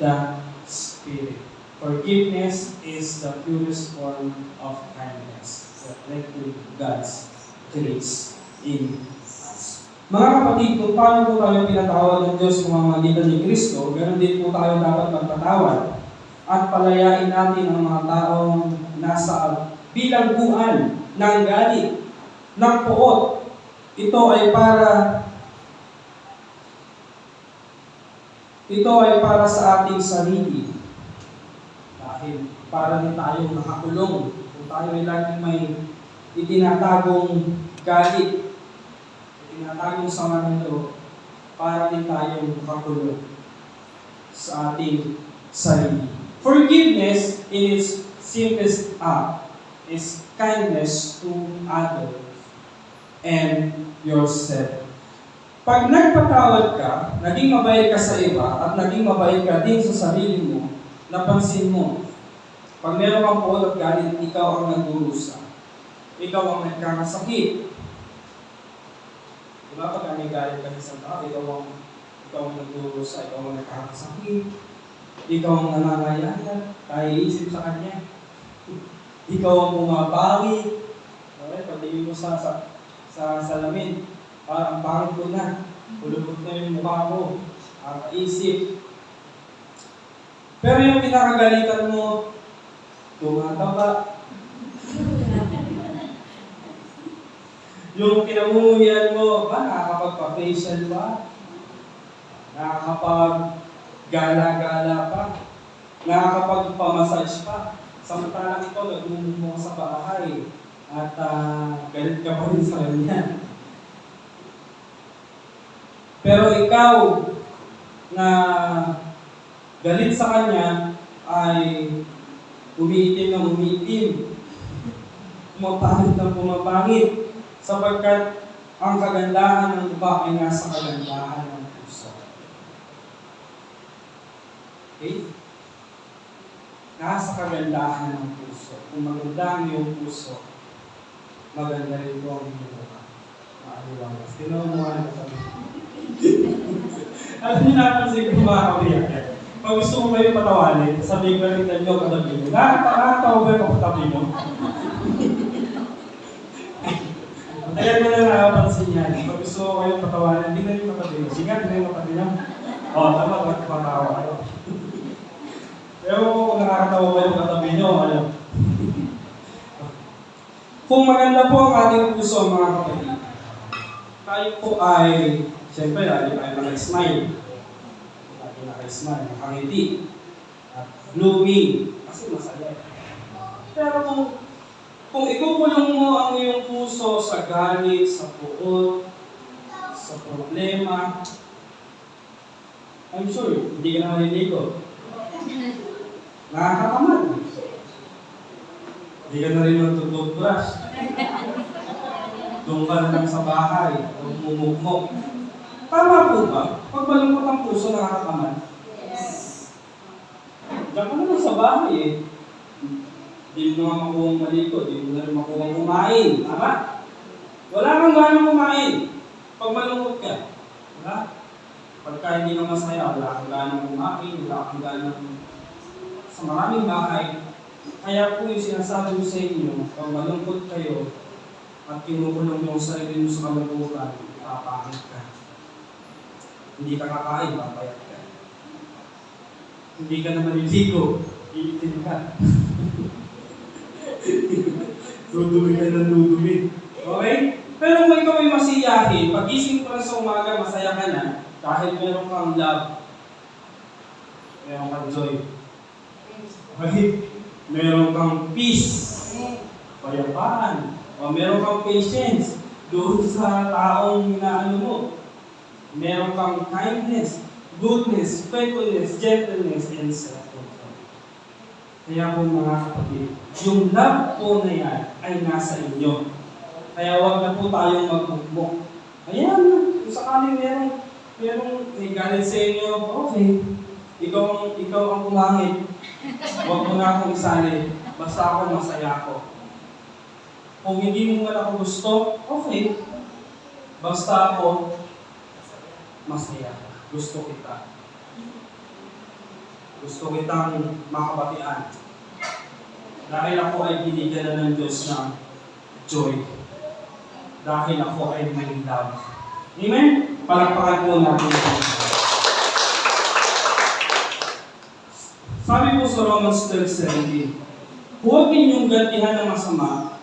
the Spirit. Forgiveness is the purest form of kindness, reflecting God's grace in us. Mga kapatid, kung paano po tayo pinatawad ng Diyos kung mamagitan ni Kristo, ganoon din po tayo dapat magpatawad at palayain natin ang mga taong nasa bilangguan ng galit, ng puot. Ito ay para sa ating sarili. Dahil para din tayong nakakulong. Kung tayo ay laging may itinatagong galit, itinatagong sama ng loob, para din tayong nakakulong sa ating sarili. Forgiveness in its simplest act is kindness to others and yourself. Pag nagpatawad ka, naging mabait ka sa iba, at naging mabait ka din sa sarili mo, napansin mo, pag meron kang puot at galit, ikaw ang nagdurusa. Ikaw ang nagkakasakit. Diba? Pag may galit ka sa tao, ikaw ang nagdurusa, ikaw ang nagkakasakit. Ikaw ang nanangayanan, kaya isip sa kanya. Ikaw ang bumabawi. Okay? Pagtingin mo sa salamin, parang pangit ko na. Pulubot na yung mukha ko. Kakaisip. Pero yung pinakagalitan mo, tumataba. Yung kinamumuhian mo, ba, nakakapagpa-facial ba? Nakakapag-gala-gala pa? Nakakapagpa-massage pa? Samantalang ito, nagmumukha mo sa bahay at galit ka pa rin sa kanya. Pero ikaw na galit sa kanya ay umiitim na umiitim, pumapangit na pumapangit, sapagkat ang kagandahan ng iba ay nasa kagandahan ng puso. Okay? Nasa kagandahan ng puso. Kung maganda ang iyong puso, maganda rin po ang iyong mukha. Maaliwangas. Tinawag mo nga kami. Alam niyo napansin ko mga kabiyak. Pag gusto mo kayo patawanin, sabihin ko rin na nyo katabi mo. Nakakatawa ba yung katabi mo? Ayan mo na nakapansin yan. Pag gusto mo kayo patawanin, hindi na yung katabi mo. Sige, hindi na yung katabi mo. Oo, tama, magpapatawa kayo. Pero kung nakakatawa ba yung katabi nyo, ano? Kung maganda po ang ating puso, mga kapatid, tayo po ay, siyempre, lagi tayo naka-smile. Lagi naka-smile, nakangiti. At blooming. Kasi masaya. Pero kung ikukulong mo ang iyong puso sa galit, sa puot, sa problema, I'm sure, hindi ka na maliligo. Nakakatamad. Hindi ka na rin magtututbrush. Doon ka na lang sa bahay, mumugmok. Tama po ba? Pag malungkot ang puso, nakakatamad. Diyan ka na lang sa bahay eh. Di mo naman makuhang maligo, di mo na rin makuhang kumain. Tama? Wala kang ganang kumain. Pag malungkot ka. Wala? Pagka hindi ka masaya, wala kang ganang kumain, wala kang ganang sa maraming bahay. Kaya po yung sinasabi ko sa inyo, pag malungkot kayo at kinukulong yung sarili mo sa kalungkutan, papangit ka. Hindi ka kakain, papayat ka. Hindi ka na maliligo, iitin ka. Dudumi ka ng dudumi. Okay? Pero kung ikaw ay masiyahin, pag-gising ko lang sa umaga, masaya ka na, dahil meron kang love, meron kang joy. Okay? Meron kang peace, payapaan, o meron kang patience doon sa taong inaano mo. Meron kang kindness, goodness, faithfulness, gentleness, and self-control. Kaya po mga kapatid, yung love po na yan ay nasa inyo. Kaya wag na po tayong magmukmok. Ayan, kung sakaling merong may galit sa inyo, okay. Ikaw ang pumangit. Huwag mo na akong isali. Basta ako masaya ako. Kung hindi mo man ako gusto, okay. Basta ako masaya. Gusto kita. Gusto kitang makabatian. Dahil ako ay binigyan na ng Diyos ng joy. Dahil ako ay may love. Amen? Palakpakan po natin ito. Sabi po sa Romans 12:17, huwag ninyong gantihan ng masama.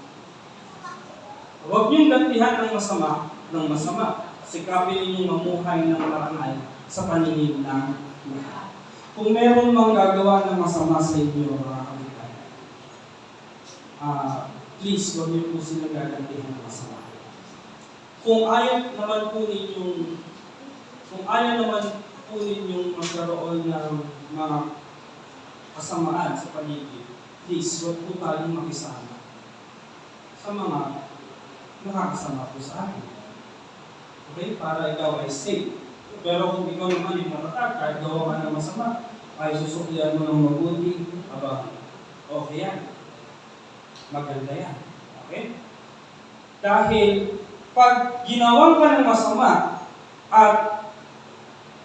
Huwag niyong gantihan ng masama ng masama. Sikapin ninyong mamuhay ng marangal sa paningin ng lahat. Kung meron mang gagawa ng masama sa inyo, mga kabitan, please, huwag niyo po silang gagantihan ng masama. Kung ayaw naman po ninyong magkaroon ng mga kasamaan sa paligid, please, huwag po tayong makisama sa mga nakakasama po sa akin. Okay? Para ikaw ay safe. Pero kung ikaw naman yung matatag, kahit gawa ka ng masama, ay susuklian mo ng mabuti, okay yan. Maganda yan. Okay? Dahil, pag ginawan ka ng masama, at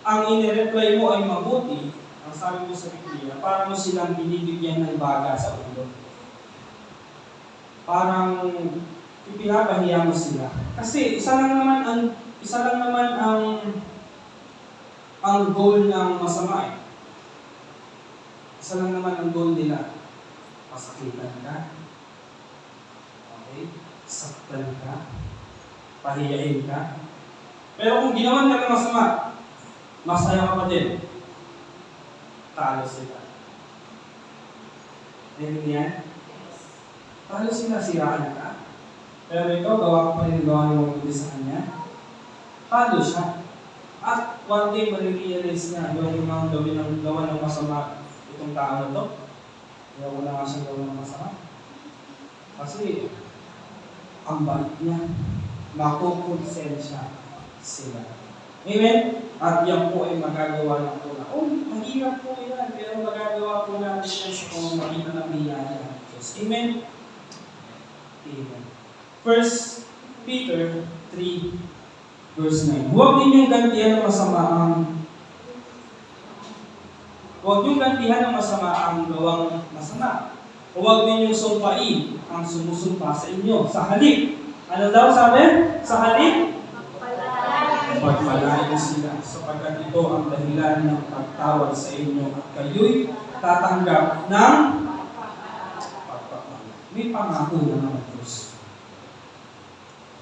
ang inireply mo ay mabuti, ang sabi mo sa Biblia, parang mo silang binibigyan ng baga sa ulo. Parang ipinapahiya mo sila. Kasi isa lang naman ang goal ng masama eh. Isa lang naman ang goal nila. Pasakitan ka. Okay? Saktan ka. pahiyain ka. Pero kung ginawan ka ng masama, masaya ka pa din. Talo sila. Ayun yan? Talo sila, siraan ka. Pero ikaw, gawa ka pa rin gawa ng mabuti sa kanya. Talo siya. At one day, marirealize na yung mga gawa ng masama itong tao na to. Kaya wala nga siyang gawa ng masama. Kasi, ang bait niya, makukonsensya sila. Amen? At yan po ay magagawa ng una. Oh, mahirap po yan, pero magagawa po natin yan sa pamamagitan ng biyaya ng Diyos. Amen? Amen. 1 Peter 3, verse 9. Huwag ninyong gantihan ng masama ang gawang masama. Huwag ninyong sumpain ang sumusumpa sa inyo. Sa halip. Ano daw sabi? Sa halip? Pagpalain sila, sapagkat ito ang dahilan ng pagtawad sa inyo at kayo'y tatanggap ng pagpapala. May pangako na ng Diyos.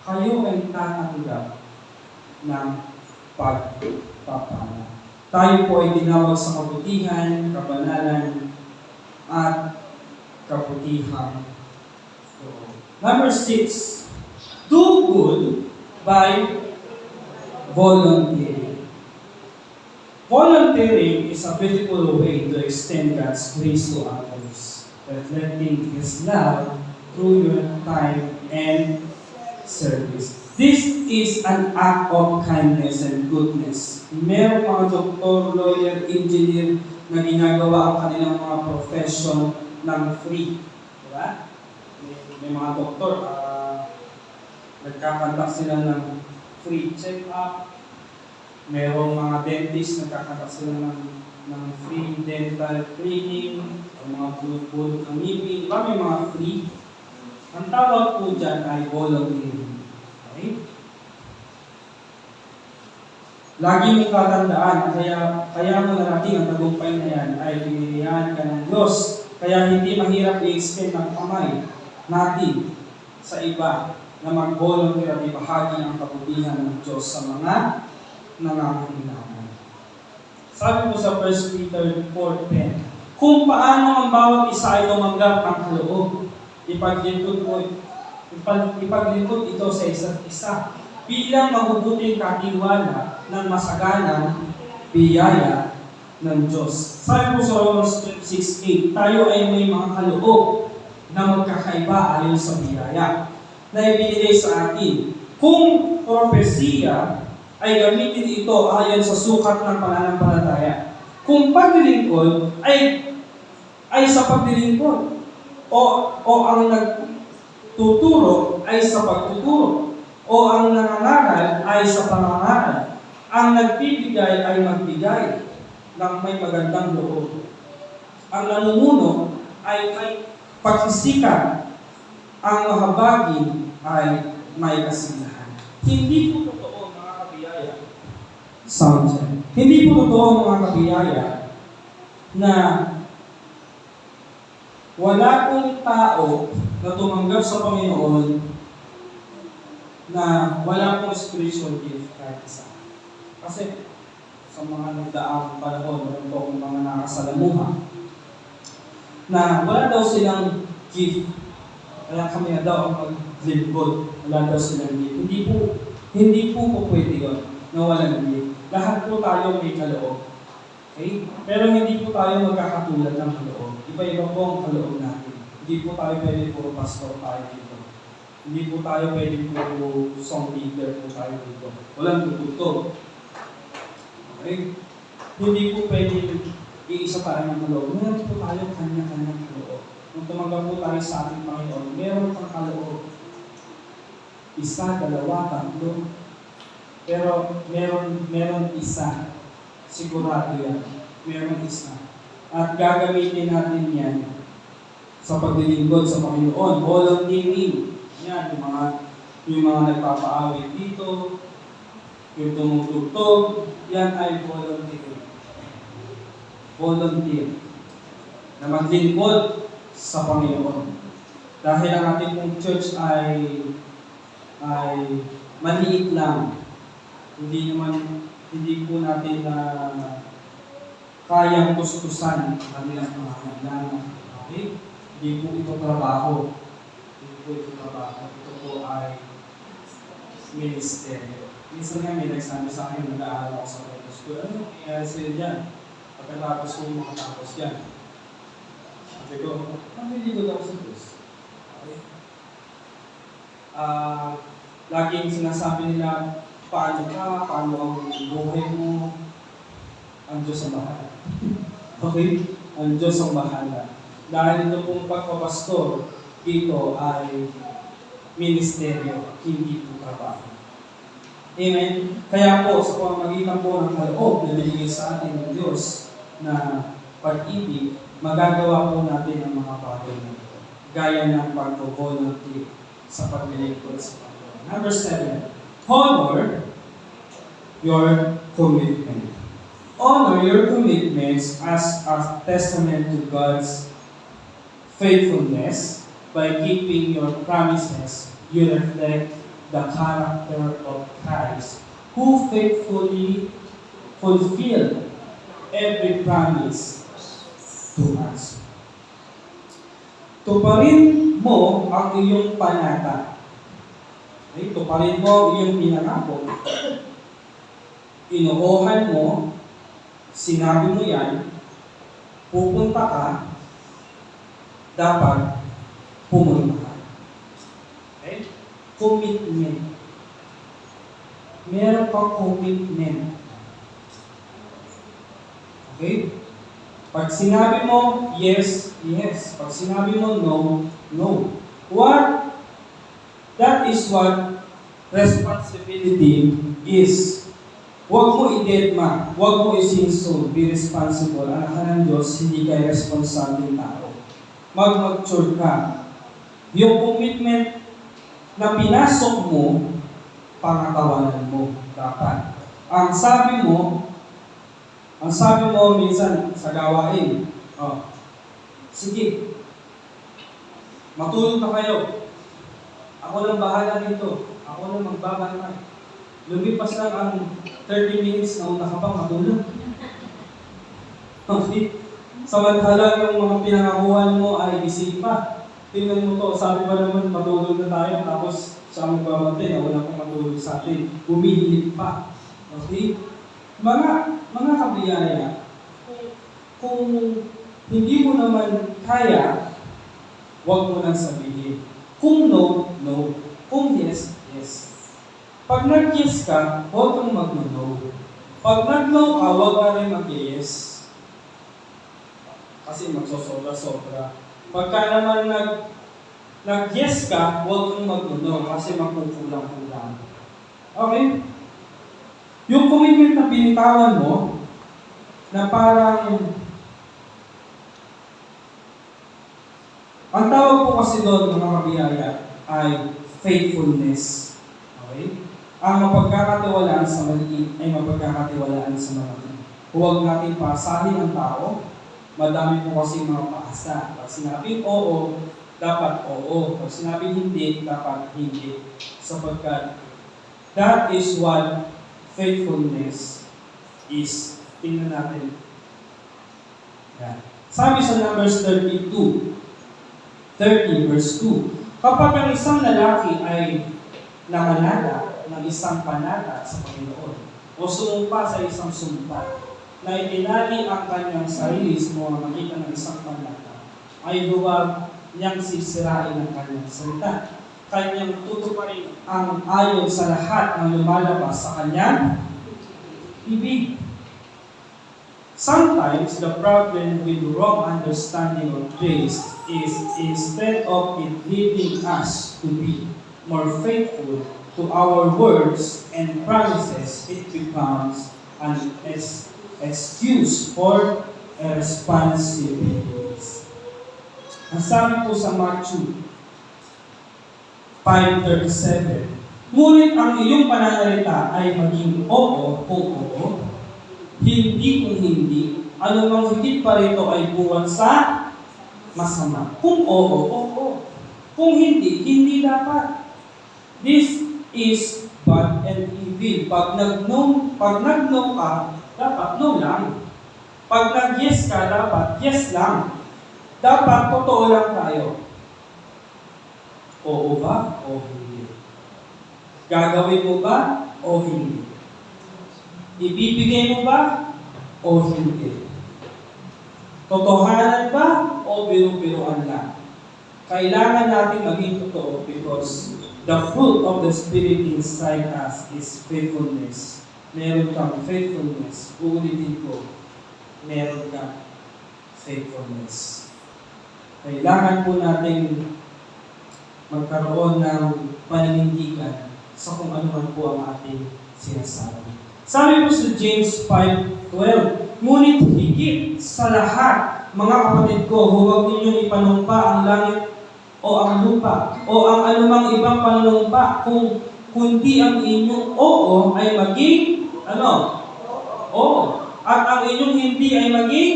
Kayo ay tatanggap ng pagpapala. Tayo po ay tinawag sa kabutihan, kabanalan, at kabutihan. Number 6, do good by volunteering. Volunteering is a beautiful way to extend God's grace to others, reflecting His love through your time and service. This is an act of kindness and goodness. Merong mga doktor, lawyer, engineer na ginagawa ang kanilang mga profession ng free. Diba? May mga doktor, nagkakandak sila ng free check-up. Merong mga dentist, nagkakandak sila ng free dental cleaning, o mga bulot-bulot ng ngipin. Diba may mga free? Ang tawag po dyan ay volunteering. Okay? Lagi mong tatandaan, kaya mo narating ang tagumpay na yan ay pinilihan ka ng Diyos. Kaya hindi mahirap i-extend ang kamay natin sa iba na mag-volunteer at ibahagi ang kabutihan ng Diyos sa mga nangangailangan. Sabi po sa 1 Peter 4:10, kung paano ang bawat isa ay tumanggap ng kaloob, ipaglingkod ito sa isa't isa bilang mabubuting katiwala ng masaganang biyaya ng Diyos. Sabi po sa Romans 6:8, tayo ay may mga kaloob na magkakaiba ayon sa biyaya na ibinigay sa atin. Kung propesiya ay gamitin ito ayon sa sukat ng pananampalataya. Kung paglilingkod ay sa paglilingkod. O ang nagtuturo ay sa pagtuturo. O ang nangangaral ay sa pangangaral. Ang nagbibigay ay magbigay ng may magandang loob. Ang namumuno ay may pagsisikat. Ang mahabagin ay may kasiyahan. Hindi po totoo mga kabiyaya. Sound check. Hindi po totoo mga kabiyaya na wala pong tao na tumanggap sa Panginoon na wala pong spiritual gift kahit isa. Kasi sa mga nagdaang panahon, meron po akong mga nakasalamuha na wala daw silang gift. Kaya kami na daw ang maglingkod. Wala daw silang gift. Hindi po pwede yun na walang gift. Lahat po tayo may kaloob. Okay? Pero hindi po tayo magkakatulad ng kaloob. Iba-iba po ang kaloob natin. Hindi po tayo pwede puro pastor tayo dito. Hindi po tayo pwede puro song leader po tayo dito. Walang tututo. Okay? Hindi po pwede iisa tayo ng kaloob. Meron po tayo kanya-kanyang kaloob. Kung tumanggap po tayo sa ating Panginoon, meron pang kaloob. Isa, dalawa, tatlo. Pero meron isa. Sigurado yan. Meron isa. At gagamitin natin yan sa paglilingkod sa Panginoon. Volunteering. Yan, yung mga nagpapaawit dito, yung tumutugtog, yan ay volunteering. Volunteer. Na maglingkod sa Panginoon. Dahil ang ating pong church ay maliit lang. Hindi po natin na kayang tustusan ang kanilang mga kailangan. Okay? Hindi po ito trabaho. Ito po ay ministeryo. Minsan nga may nagsabi sa akin, nag-aaral ako sa Bible School. Ano nangyayari sa'yo dyan? Pagkatapos ko makatapos yan. Sabi ko, naliligo daw sa Diyos. Okay? Laging sinasabi nila, paano ang buhay mo, ang Diyos ang bahala. Okay? Ang Diyos ang bahala. Dahil ito pong pagpapastor, dito ay ministeryo, hindi po trabaho. Amen? Kaya po, sa pamamagitan po ng kaloob na binigay sa atin ng Diyos na pag-ibig, magagawa po natin ang mga bagay na ito. Gaya ng pag-volunteer sa paglilingkod sa Panginoon. Number 7, honor your commitment. Honor your commitments as a testament to God's faithfulness. By keeping your promises, you reflect the character of Christ, who faithfully fulfilled every promise to us. Tuparin mo ang iyong panata. Okay? Tuparin mo ang iyong pinangako. Inuuhan mo, sinabi mo yan, pupunta ka, dapat pumunta ka. Okay? Commitment. Meron kang commitment. Okay? Pag sinabi mo, yes, yes. Pag sinabi mo, no, no. That is what responsibility is. Huwag mo i-deadma. Huwag mo isinso. Be responsible. Anak ka ng Diyos, hindi ka responsable tao. Mag-mature ka. Yung commitment na pinasok mo, pangatawanan mo. Dapat. Ang sabi mo minsan sa gawain, sige, matulog na kayo. Ako lang bahala dito. Ako lang magbabantay. Lumipas lang ang 30 minutes na una ka pang matulog. Okay? Samantala yung mga pinangakuhan mo ay isip pa. Tingnan mo to, sabi pa naman matulog na tayo, tapos siya ang magbabantay na wala pang matulog sa atin. Humihilip pa. Okay? Mga kabiyaya, kung hindi mo naman kaya, huwag mo nang sabihin. Kung no, no. Kung yes, yes. Pag nag-yes ka, huwag kang mag-no. Pag nag-no ka, huwag ka rin mag-yes. Kasi magsosobra-sobra. Pagka naman nag-yes ka, huwag kang mag-no kasi magkukulang-kulang. Okay? Yung commitment na binitawan mo, na parang, ang tawag po kasi doon, mga kabiyaya, ay faithfulness. Okay? Ang mapagkakatiwalaan sa maliit ay mapagkakatiwalaan sa malaki. Huwag natin pasahin ang tao. Madami po kasi mga paasa. Pag sinabing oo, dapat oo. Pag sinabing hindi, dapat hindi. Sapagkat that is what faithfulness is. Tingnan natin. Yan. Sabi sa Numbers 30 verse 2, kapag ang isang lalaki ay namanala ng isang panata sa Panginoon o sumumpa sa isang sumpa na itinali ang kanyang sarili sa pamamagitan ng isang panata, ay huwag niyang sisirain ang kanyang salita. Kanyang tutuparin ang ayon sa lahat ng lumalabas sa kanyang bibig. Sometimes the problem with wrong understanding of grace is instead of it leading us to be more faithful to our words and promises, it becomes an excuse for responsibilities. Ang sabi po sa Matthew 5:37, ngunit ang iyong pananalita ay maging oo kung oo, hindi kung hindi, anumang higit pa rito ay buwan sa masama. Kung oo, oo. Kung hindi, hindi dapat. This is bad and evil. Pag nag-no ka, dapat no lang. Pag nag-yes ka, dapat yes lang. Dapat totoo lang tayo. Oo ba o hindi? Gagawin mo ba o hindi? Ibibigay mo ba o hindi? Totohanan ba o biru-biruan lang? Kailangan natin maging totoo because the fruit of the Spirit inside us is faithfulness. Meron kang faithfulness. Uulitin ko, meron kang faithfulness. Kailangan po natin magkaroon ng paninindigan sa kung ano man po ang ating sinasabi. Sabi po sa James 5:12, ngunit higit sa lahat, mga kapatid ko, huwag ninyong ipanumpa ang langit o ang lupa o ang anumang ibang panunumpa kundi ang inyong oo ay maging Oo. At ang inyong hindi ay maging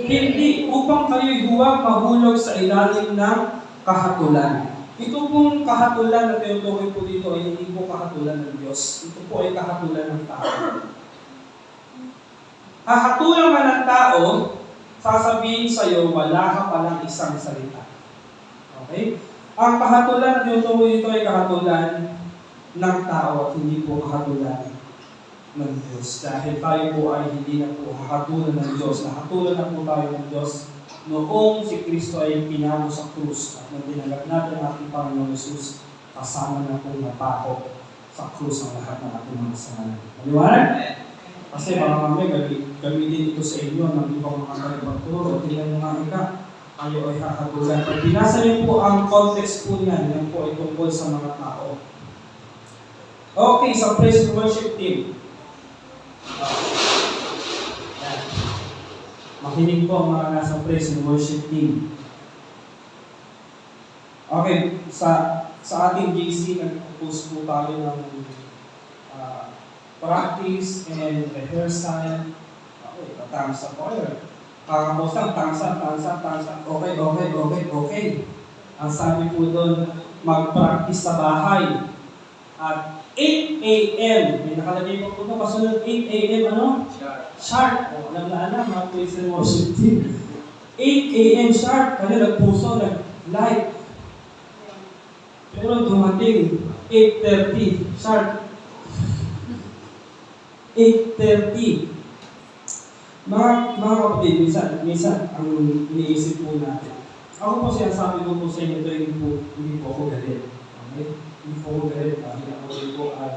hindi upang kayo'y huwag mahulog sa ilalim ng kahatulan. Ito pong kahatulan na tinutukoy po dito ay hindi po kahatulan ng Diyos. Ito po ay kahatulan ng tao. Hahatulan ka ng tao, sasabihin sa'yo, wala ka palang isang salita. Okay? Ang kahatulan na tinutukoy dito ay kahatulan ng tao at hindi po kahatulan ng Diyos. Dahil tayo po ay hindi na po hahatulan ng Diyos. Nahatulan na po tayo ng Diyos noong si Kristo ay pinako sa krus at nang tinanggap natin ang ating Panginoon Jesus, kasama na po napako sa krus ang lahat ng ating mga kasalanan. Maliwanag? Kasi baka mamaya gamitin ito sa inyo ng ibang mga karipaturo. Tingnan mo nga ika, kayo ay hahatulan. Pag binasa niyo po ang context po niyan, yan po ay tungkol sa mga tao. Okay, sa praise and worship team. Makinig po ang mga nasa praise and worship team. Okay, sa ating JC, nag-post po tayo ng practice and rehearsal. Okay, thumbs up order. Kakapos lang, thumbs up. Okay. Ang sabi po doon, mag-practice sa bahay. At 8 a.m. May nakalagay po po kasunod 8 a.m. Sharp. Alam na mga praise and worship team. 8 a.m. sharp. Kaya nagpuso, nag-light. Pero dumating 8:30 sharp. 8:30. Mga kapatid, minsan ang iniisip po natin. Ako po sabi ko po sa inyo, hindi po ako galit. Okay? Hindi po ako galit. Dahil ako rin po ay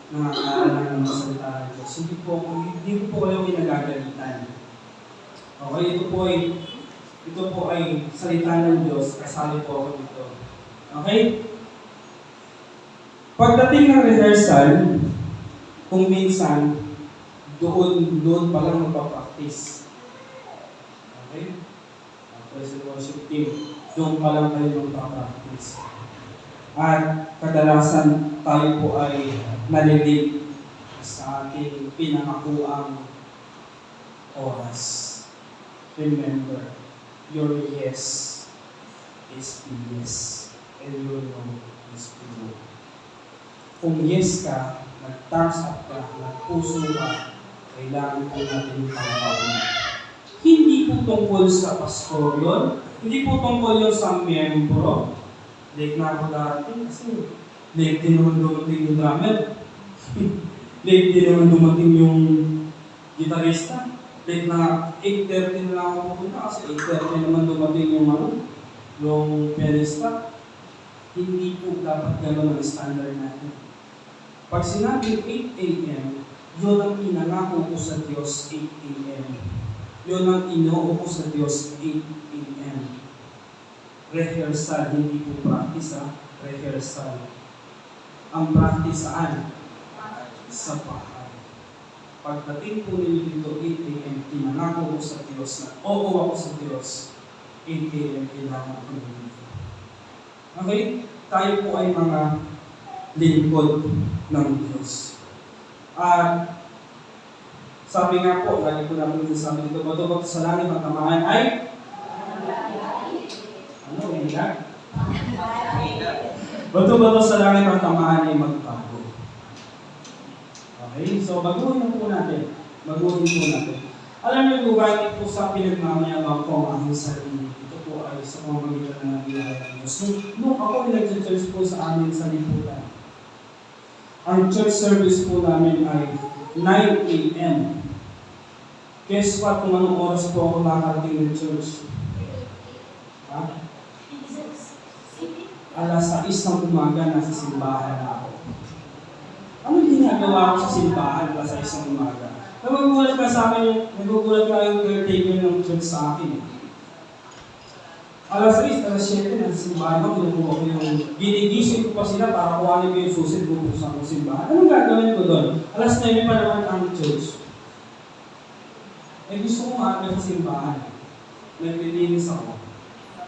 nakakaaral ng salita ng Diyos. Hindi ko po kayo ginagagalitan. Okay? Ito po ay salita ng Diyos. Kasali po ako dito. Okay? Pagdating ng rehearsal, kung minsan, doon pa lang magpa-practice. Okay? Praise and worship team, doon pa lang kayo magpa-practice. At kadalasan tayo po ay nalilig sa ating pinangakuang oras. Remember, your yes is yes, and your no is no. Kung yes ka, nag-thumbs up ka, nagpuso ka, kailangan po natin yung pangalaman. Hindi po tungkol sa pastor yun, hindi po tungkol yun sa miyembro. Late na ako darating kasi late din naman dumating yung drummer. Late din naman dumating yung gitarista. Late na 8:30 na lang ako pupunta kasi 8:30 naman dumating yung pianista. Hindi po dapat gano'n ang standard natin. Pag sinabing 8 a.m., yun ang inangako ko sa Diyos 8 a.m. Yun ang inoo ko sa Diyos 8 a.m. Rehearsal, hindi po practice rehearsal. Ang practice saan? Sa bahay. Pagdating po ninyo dito 8 a.m., inangako ko sa Diyos na oo ako sa Diyos 8 a.m. kailangan ko dito. Okay? Tayo po ay mga lingkod ng Diyos. At sabi nga po, lagi po namin sabi dito, bato sa langit ang tamaan ay Bato sa langit ang tamaan ay magbago. So, baguhin na po natin. Baguhin po natin. Alam niyo po ba, hindi po sa pinagmamayabang ko ang aking sarili. Ito po ay sa pamamagitan ng biyaya ng Diyos. Nung ako ay nag-church po sa amin sa liputan, ang church service po namin ay 9 a.m. Guess what kung anong oras po ako nakarating ng church? Ha? Alas 6 ng umaga, nasa simbahan na ako. Anong ginagawa ko sa simbahan alas 6 ng umaga? Nagugulat ka sa akin nagugulat ka yung caretaker ng church sa akin. Alas 6, alas 7, nasa simbahan ako, kinukuha ko yung ginigising ko pa sila para kuhanin ko yung susit, bubuksan ko simbahan. Anong gagawin ko doon? Alas 9 pa naman ang church. Eh gusto ko maaga sa simbahan. Naglilinis ako.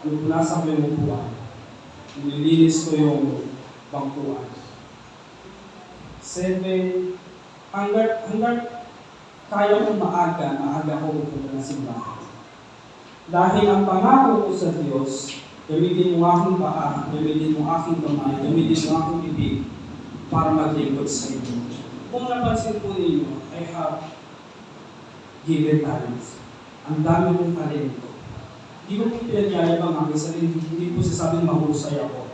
Pupunasan ko yung upuan. Nililinis ko yung bangkuan. 7, hanggat kaya kong maaga ko pupunta ng simbahan. Dahil ang pangako ko sa Diyos, gamitin mo aking paa, gamitin mo aking kamay, gamitin mo aking bibig para maglingkod sa inyo. Kung napansin po ninyo, I have given talents. Ang dami kong talento. Hindi ko po pinagyayabang aking sarili, hindi po sasabing mahusay ako.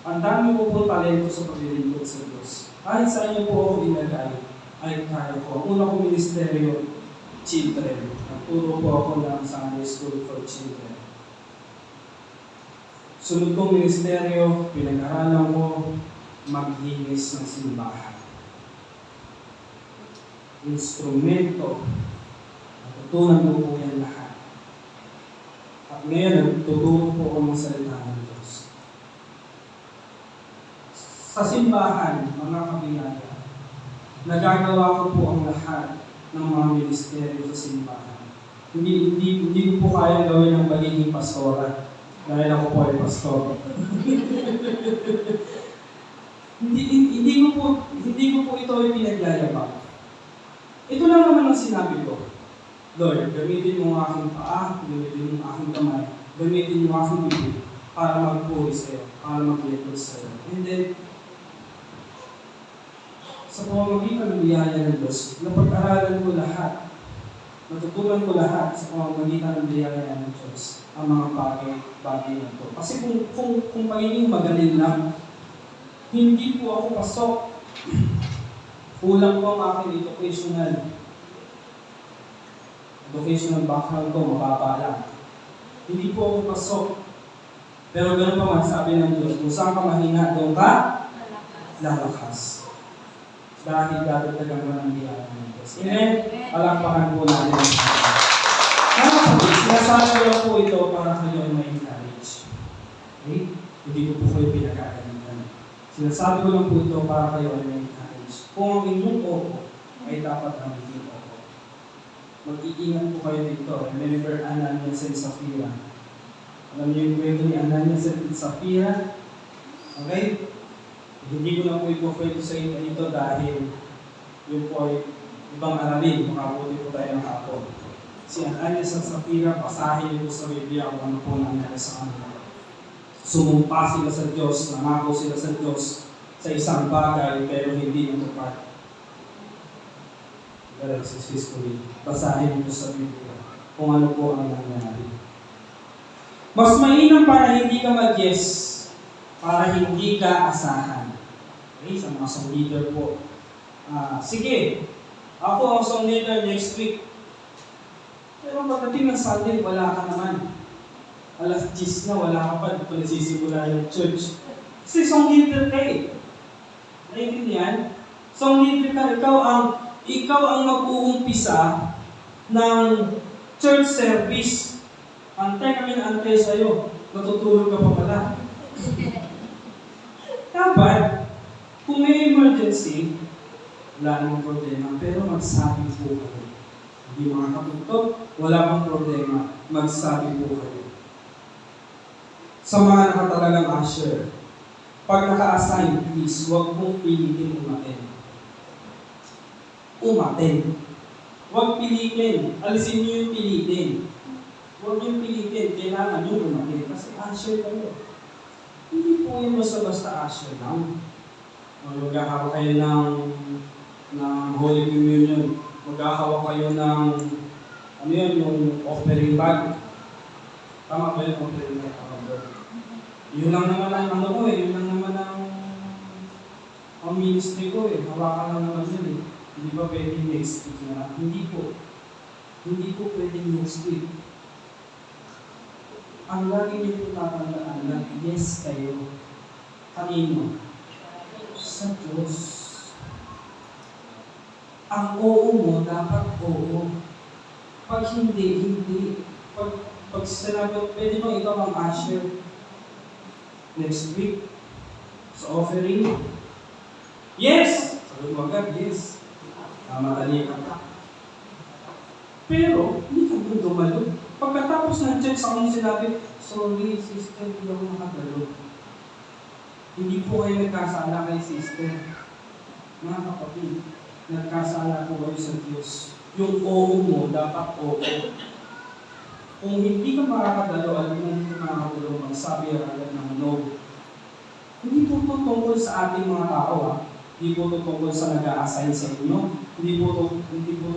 Ang dami ko po talento sa paglilingkod sa Diyos. Kahit sa inyo po ako inagay, ay kaya ko. Ang una kong ministeryo, children. Nagturo po ako ng Sunday School for Children. Sunod kong ministeryo, pinag-aralan ko maglinis ng simbahan. Instrumento. Natutunan ko po yan lahat. At ngayon, nagtuturo po ako ng salita ng Diyos. Sa simbahan, mga kabiyaya, nagagawa ko po ang lahat ng mga ministeryo sa simbahan. Hindi ko po kaya gawin ang pagiging pastora dahil ako po ay pastor. hindi ko po ito ay pinagyayabang. Ito lang naman ang sinabi ko. Lord, gamitin mo ang aking paa, gamitin mo ang aking kamay, gamitin mo ang aking bibig para magpuri sa iyo, para maglingkod sa iyo. And then, sa pamamagitan ng biyaya ng Diyos, napag-aralan ko lahat, natutunan ko lahat sa pamamagitan ng biyaya ng Diyos ang mga bagay na ito. Kasi kung pagiging magaling lang, hindi po ako pasok. Kulang po ang aking educational background ko, mababa lang. Hindi po ako pasok. Pero ganoon pa man, sabi ng Diyos, kung saan ka mahina, doon ka lalakas. Dahil dadagdagan mo ng biyaya ng Diyos. Amen? Palakpakan po natin ang sinasabi ko lang po ito para kayo ay ma-encourage. Okay? Hindi ko po kayo pinagkakalitan. Sinasabi ko lang po ito para kayo ay ma-encourage. Kung ang inyong opo ay dapat ang inyong opo. Mag-iingat po kayo dito. Remember Ananias and Sapphira. Alam niyo yung kwento ni Ananias and Sapphira? Okay? Hindi ko na po ipo-kwento sa inyo dito dahil yun po ay ibang aralin. Makabuti po tayo ng hapon. Si Ananias at Sapphira, basahin niyo po sa Biblia kung ano po nangyari sa kanila. Sumumpa sila sa Diyos, nangako sila sa Diyos sa isang bagay pero hindi natupad. Basahin niyo sa Biblia kung ano po ang nangyari. Mas mainam para hindi ka mag-yes, para hindi ka asahan. Okay, sa mga song leader po. Sige, ako ang song leader next week. Pero pagdating ng Sunday, wala ka naman. Alas 10 na, wala ka pa, di pa nagsisimula yung church. Kasi song leader ka eh. Naiintindihan? Song leader ka, ikaw ang mag-uumpisa ng church service. Antay kami na antay sa'yo. Natutulog ka pa pala. Dapat, kung may emergency, wala namang problema, pero magsabi po kayo. Hindi mga kaputog, wala pang problema, magsabi po kayo. Sa mga nakatalagang usher, pag naka-assign, please, huwag mong pilitin umaten. Huwag pilitin. Alisin niyo yung pilitin. Huwag yung pilitin. Kailangan nyo umaten. Kasi usher kayo. Hindi po yung basta-basta usher lang. Magkakaroon kayo ng ng Holy Communion. Maghahawak kayo ng, ano yun, yung offering bag. Tama ba yung offering bag? Tama ba? Yun lang naman ang ano ko yun lang naman ang ministry ko hawakan lang naman yun Hindi ba pwedeng next week na? Hindi po pwedeng next week. Ang lagi niyo po tatandaan na yes kayo. Kanino? Sa Diyos. Ang oo mo, dapat oo. Pag hindi, hindi. Pag sinabi, pwede mo ikaw ang usher next week sa offering. Yes! Sabi mo agad, yes. Madali ka. Pero, hindi ka mo dumalo. Pagkatapos ng church, ako mo sinabi, sorry, sister, hindi ako nakadalo. Hindi po kayo nagkasala kay sister. Mga kapatid, nagkasala po kayo sa Diyos. Yung oo mo, dapat oo. Kung hindi ka makakadalo, alam mo hindi ka makakadalo, magsabi agad ng no. Hindi po ito tungkol sa ating mga tao. Hindi po ito tungkol sa nag-a-assign sa inyo. Hindi po ito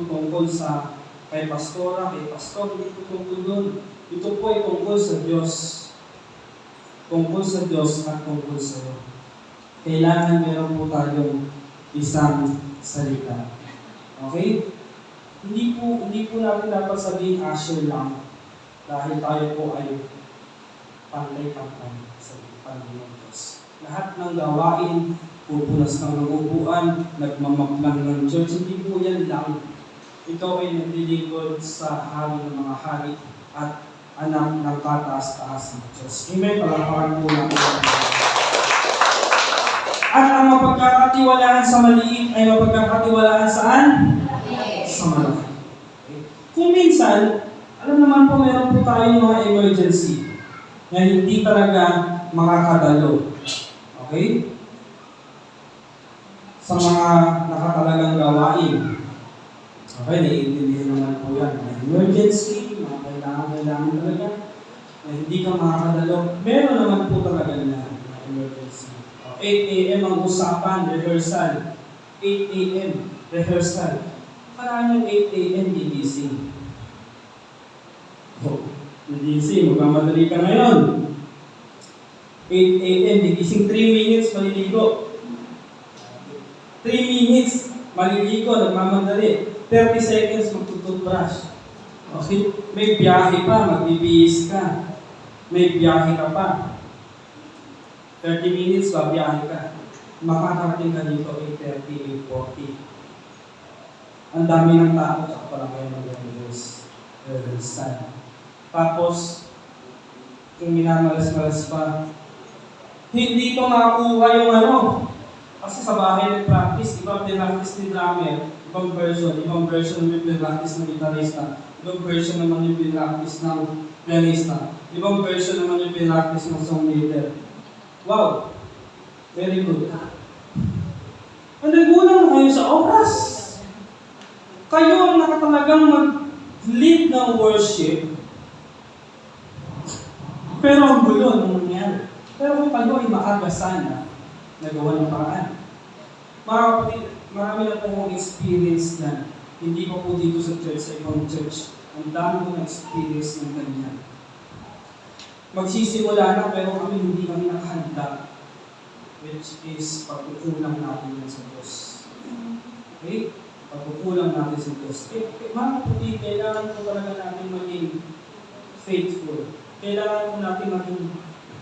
tungkol sa kay pastora, kay pastor, hindi po tungkol doon. Ito po ay tungkol sa Diyos. Tungkol sa Diyos at tungkol sa iyo. Kailangan meron po tayong isang salita. Okay? Hindi po natin dapat sabihin usher lang dahil tayo po ay pantay-pantay sa Panginoon Diyos. Lahat ng gawain, pupunas ng upuan, nagmamaplan ng church, hindi po yan lang. Ikaw ay naglilingkod sa hari ng mga hari at anak ng kataas-taas ng Diyos. Amen. Palakpakan po natin. At ang mapagkakatiwalaan sa maliit ay mapagkakatiwalaan saan? Sa malaki. Okay. Kung minsan, alam naman po meron po tayong mga emergency na hindi talaga makakadalo. Okay? Sa mga nakatalagang gawain. Okay, naiintindihan naman po yan. May emergency, mga kailangan talaga, na hindi ka makakadalo. Meron naman po talaga na emergency. 8 a.m. ang usapan, rehearsal. 8 a.m. rehearsal. Parang yung 8 a.m. gigising. Gigising, magmamadali ka ngayon. 8 a.m. gigising, 3 minutes, maliligo. 3 minutes, maliligo, nagmamadali. 30 seconds, magtututbrush. Okay? May biyahe pa, magbibihis ka. May biyahe ka pa. 30 minutes, babiyahe ka. Makakarating ka dito, 8:30, 8:40. Ang dami ng tao, tsaka pala kayo mag-rehearsal. Tapos, kung minamalas-malas pa, hindi pa makakuha yung ano. Kasi sa bahay nag-practice, ibang pinractice ni drummer, ibang version yung pinractice ng gitarista, ibang version naman yung pinractice ng pianista, ibang version naman yung pinractice ng songwriter. Wow! Very good. And nagkulang kayo sa oras. Kayo ang nakatalagang mag-lead ng worship, pero ang gulo nung nangyari. Pero kung kayo ay maaga sana, nagawa ng paraan. Mga kapatid, marami na po akong experience na hindi ko po dito sa church, sa ibang church. Ang dami ko na experience ng ganyan. Magsisimula na pero hindi kami nakahanda, which is pagkukulang natin sa Diyos. Okay? Pagkukulang natin sa Diyos. Mga kapatid, kailangan po talaga natin maging faithful. Kailangan po natin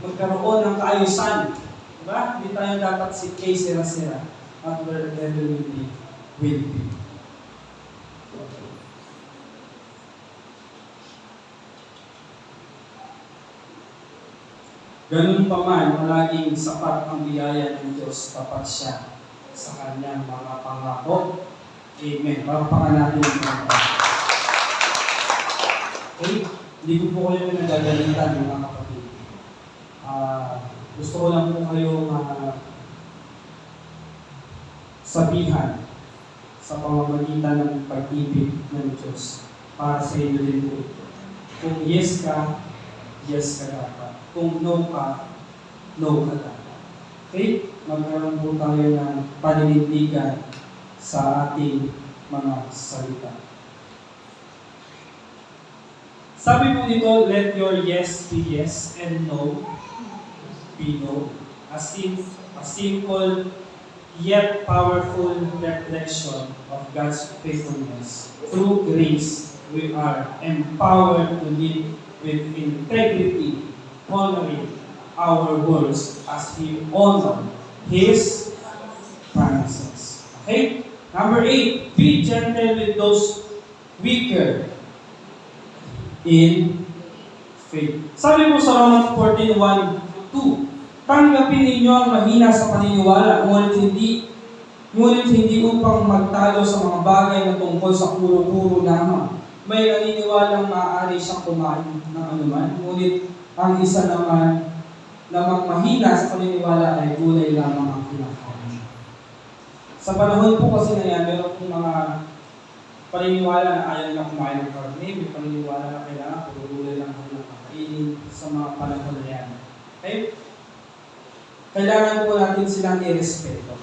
magkaroon ng kaayusan. Diba? Hindi tayo dapat si Kay sira-sira at wherever we be, will be. Ganun pa man, malaging sapat ang biyaya ng Diyos, tapat siya sa kanyang mga pangako. Amen. Parapakan natin yung mga okay? Hindi ko po kayo nagagalitan, mga kapatid. Gusto ko lang po kayo sabihan sa pamamagitan ng pag-ibig ng Diyos para sa inyo din po ito. Kung yes ka dapat. Kung no ka dapat. Okay? Magkaroon po tayo ng paninindigan sa ating mga salita. Sabi po dito, let your yes be yes and no be no. A simple yet powerful reflection of God's faithfulness. Through grace, we are empowered to live with integrity, honoring our words as we honor His promises. Okay? Number 8, be gentle with those weaker in faith. Sabi mo sa Romans 14:1-2, tanggapin ninyo ang mahina sa paniniwala, ngunit hindi upang magtalo sa mga bagay na tungkol sa puro-puro lamang. May naniniwalang maaari siyang kumain ng anuman, ngunit ang isa naman na mahina sa paniniwala ay gulay lamang ang kinakain. Sa panahon po kasi na yan, meron pong mga paniniwala na ayaw na kumain ng karne, may paniniwala na kailangan puro gulay lang ang kinakainin sa mga panahon na yan. Okay? Kailangan po natin silang i-respeto.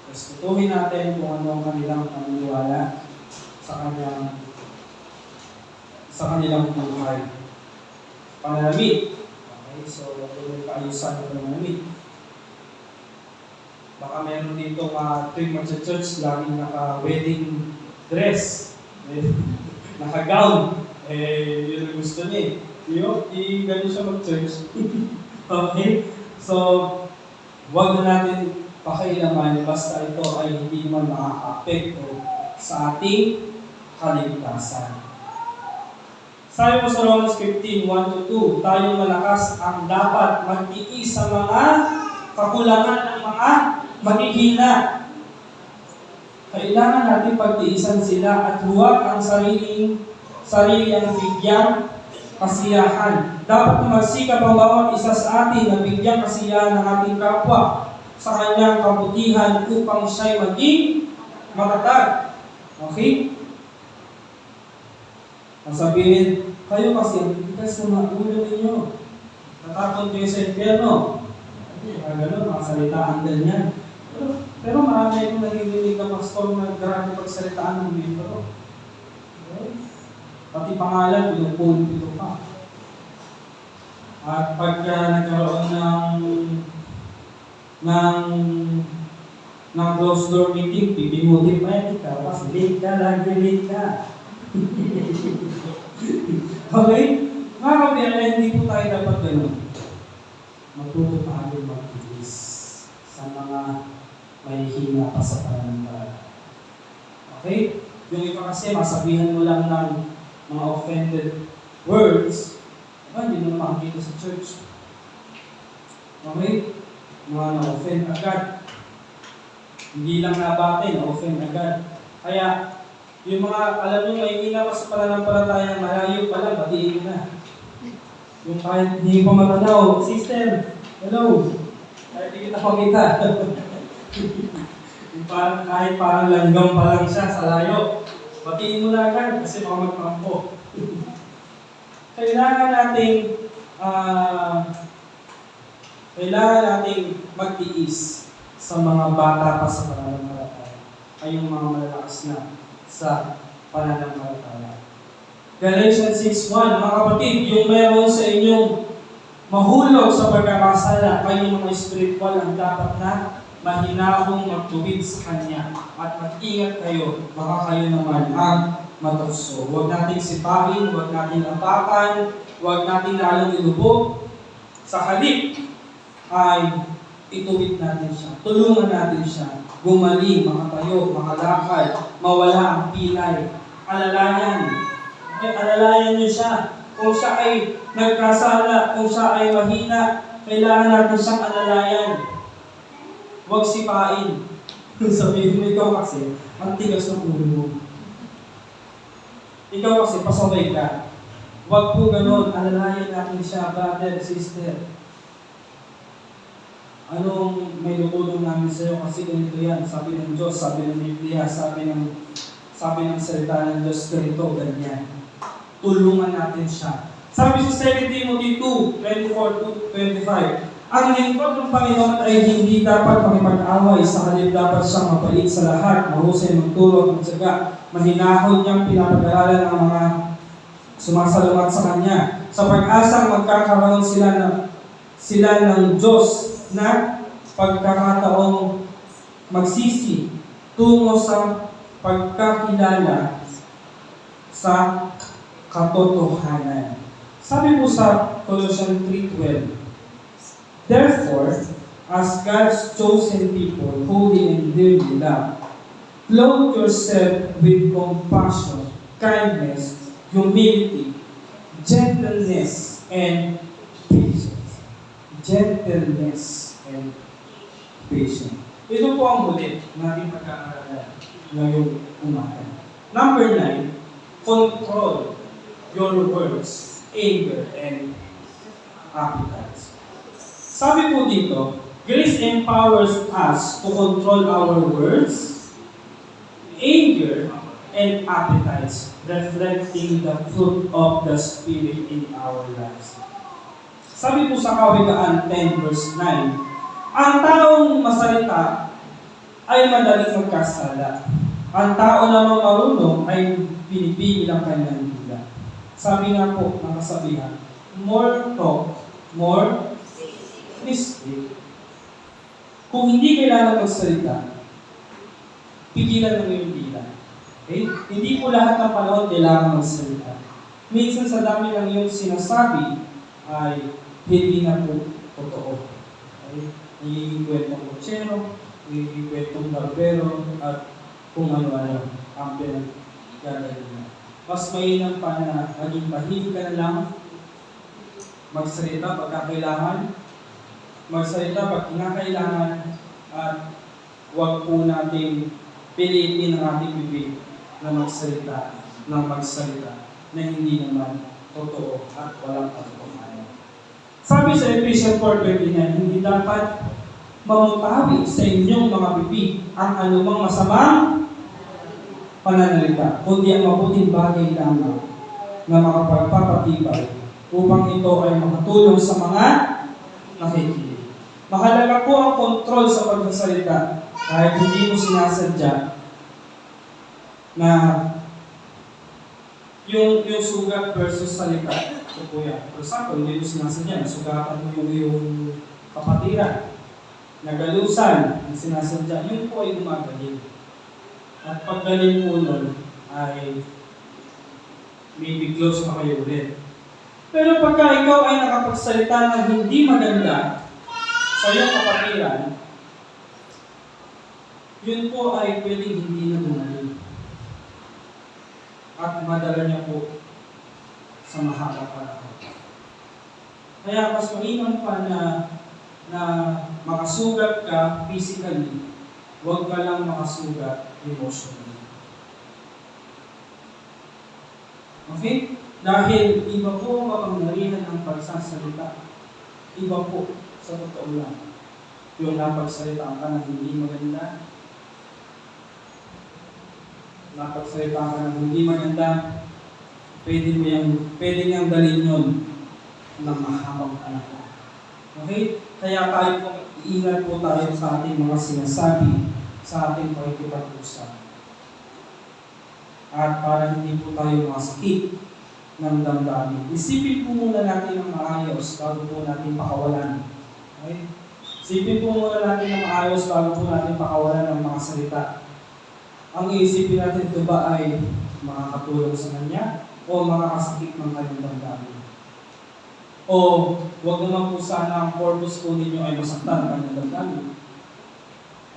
Respetuhin natin kung ano ang kanilang paniniwala sa kanilang buhay. Pananamit. Okay, so may kaayusan ng pananamit. Baka meron dito tuwing mag-church, laging naka-wedding dress, naka-gown. Yun ang gusto niya eh. Ganun siya mag-church. Okay? So, huwag na natin pakialaman basta ito ay hindi man makaka-apekto sa ating kaligtasan. Sabi mo sa Romans 15:1-2, tayong malakas ang dapat magtiis sa mga kakulangan ng mga mahihina. Kailangan natin pagtiisan sila at huwag ang sarili ang bigyang kasiyahan. Dapat magsikap ang bawat isa sa atin na bigyan kasiyahan ng ating kapwa sa kanyang kabutihan upang siya'y maging matatag. Okay? Ang sabihin, kayo kasi ang bigas ng mga ulo ninyo. Natakot kayo sa impyerno. Gano'n, mga salitaan ganyan. Pero marami akong narinig na pastor na grabe pagsalitaan ng libro. Okay? Pati pangalan, pinupulpito pa. At pagka nagkaroon ng closed door meeting, bibimutin pa yan ikaw. Kasi late ka, late ka. Okay? Mga kabiyala, hindi po tayo dapat gano'n. Matuto tayo magtiis sa mga mahihina pa sa pananampalataya. Okay? Yung iba kasi, masabihan mo lang ng mga offended words, hindi mo makikita sa church. Okay? Mga na-offend agad. Hindi lang nabate, na-offend agad. Kaya, yung mga, alam nyo, may ina pa sa pananampalataya, malayo pa lang, batiin na. Yung kahit hindi pa matanaw, sister, hello, kahit hindi kita makita. Yung parang, kahit parang langgam pa lang siya sa layo, batiin mo na agad kasi baka magpampo. Kailangan nating magtiis sa mga bata pa sa pananampalataya. Ay yung mga malalakas na sa pananampalataya. Galatians 6:1, mga kapatid, yung meron sa inyong mahulog sa pagkakasala, kayong mga spiritual ang dapat na mahinahong magtuwid sa Kanya at mag-ingat kayo, baka kayo naman ang matukso. Huwag nating sipahin, huwag nating apakan, huwag nating lalong ilubog. Sa halip ay ituwid natin siya, tulungan natin siya, gumaling, makatayo, makalakad, mawala ang pilay, alalayan niyo siya. Kung siya ay nagkasala, kung siya ay mahina, kailangan natin siyang alalayan. Huwag sipain. Sabihin mo, ikaw kasi, ang tigas ng ulo mo. Ikaw kasi, pasaway ka. Huwag po ganun, alalayan natin siya, brother, sister. Anong may tutulong namin sa iyo kasi ganito yan, sabi ng Diyos, sabi ng Biblia, sabi ng salita ng Diyos, ganito, ganyan. Tulungan natin siya. Sabi sa 2 Timothy 2:24-25, Ang lingkod ng Panginoon ay hindi dapat makipag-away, sa halip dapat siyang mabait sa lahat, mahusay magtulog, magtyaga, mahinahon niyang pinapag-aralan ang mga sumasalamat sa Kanya, sa pag-asang magkakaroon sila ng Diyos na pagkakataong magsisi tungo sa pagkakilala sa katotohanan. Sabi po sa Colossians 3:12, therefore, as God's chosen people, holy and dearly loved, clothe yourself with compassion, kindness, humility, gentleness, and patience. Gentleness and patience. Ito po ang huli natin pagkakaroon ngayong umaga. Number 9, control your words, anger, and appetites. Sabi po dito, grace empowers us to control our words, anger, and appetites, reflecting the fruit of the Spirit in our lives. Sabi po sa Kawikaan 10 verse 9, ang taong masalita ay madaling magkasala. Ang tao namang marunong ay pinipigil ang kanyang dila. Sabi nga po ng kasabihan, more talk, more mistake. Kung hindi kailangan magsalita, pigilan mo yung dila. Okay? Hindi po lahat ng panahon kailangan magsalita. Minsan sa dami ng iyong sinasabi ay hindi na po totoo. Okay? Nagiging kwentong kutsero, nagiging kwentong barbero, at kung ano-ano ang pinag-gagawin mo. Mas mainam pa na maging tahimik ka na lang, magsalita pagka kailangan, magsalita pag kinakailangan, at huwag po natin pilitin ang ating bibig na magsalita na hindi naman totoo at walang katotohanan. Sabi sa Ephesians 4:29, hindi dapat mamutawi sa inyong mga bibig ang anumang masamang pananalita, kundi ang mabuting bagay lamang na makapagpapatibay upang ito ay makatulong sa mga nakikinig. Mahalaga po ang kontrol sa pagsasalita kahit hindi mo sinasadya na yung sugat versus salita. So po yan. For example, hindi mo sinasadya, nasugatan mo yung kapatiran, nagalusan, ang sinasadya, yun po ay gumagaling. At paggaling po nun ay maybe close na kayo ulit. Pero pagka ikaw ay nakapagsalita ng hindi maganda sa iyong kapatiran, yun po ay pwedeng hindi na gumaling. At madala niya po sa mahaba panahon. Kaya mas mainam pa na makasugat ka physically, huwag ka lang makasugat emotionally. Okay? Dahil iba po ang kapangyarihan ng pagsasalita. Iba po, sa totoo lang. Yung napagsalita ka ng hindi maganda, pwede niyang dalhin yun ng mahabang panahon. Okay? Kaya tayo po, iingat po tayo sa ating mga sinasabi, sa ating pakikipag-usap. At para hindi po tayo masakit ng damdamin, isipin po muna natin ng maayos bago po natin pakawalan. Okay? Isipin po muna natin ng maayos bago po natin pakawalan ng mga salita. Ang iisipin natin ito ba ay makakatulong sa kanya o makakasakit ng kanyang damdamin? O huwag naman po sana ang purpose po ninyo ay masaktan ang kanyang damdamin.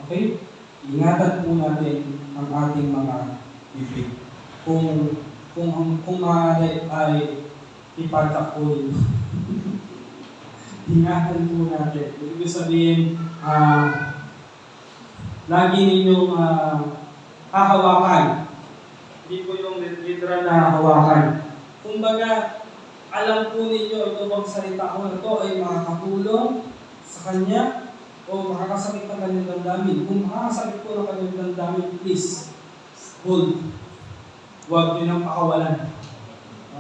Okay? Ingatan po natin ang ating mga bibig. Kung maaari ay ipatak po rin. Ingatan po natin. Ibig sabihin, lagi ninyong hahawakan. Hindi po yung literal na hawakan. Kumbaga, alam po ninyo ito bang salita ko na ito ay makakatulong sa kanya o makakasakit ng kanyang damdamin. Kung makakasakit po ng kanyang damdamin, please, hold. Huwag nyo nang pakawalan.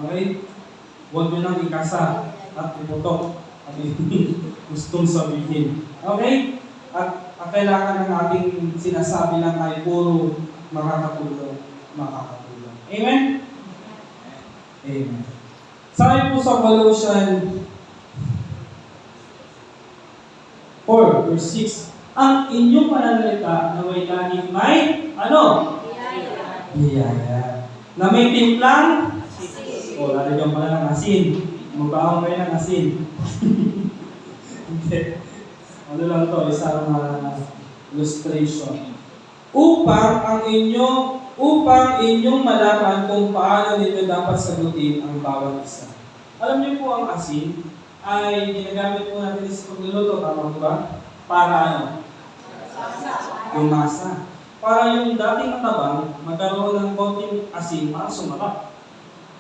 Okay? Huwag nyo nang ikasa at iputok. ano yung gustong sabihin. Okay? At ang kailangan ng ating sinasabi lang ay puro makakatulong. Amen? Amen. Sabi po sa Colossians 4, verse 6, ang inyong pananalita na may laging may, ano? Biyaya. Na may timplang? O, lalagyan pala ng asin. Magbaon kayo ng asin. Hindi. Ano lang to, isang illustration. Upang inyong malaman kung paano ninyo dapat sagutin ang bawat isa. Alam niyo po ang asin ay ginagamit po natin sa pagluluto, tama po ba? Para ano? Yung masa. Para yung dating matabang, magkaroon ng konting asin para sumarap.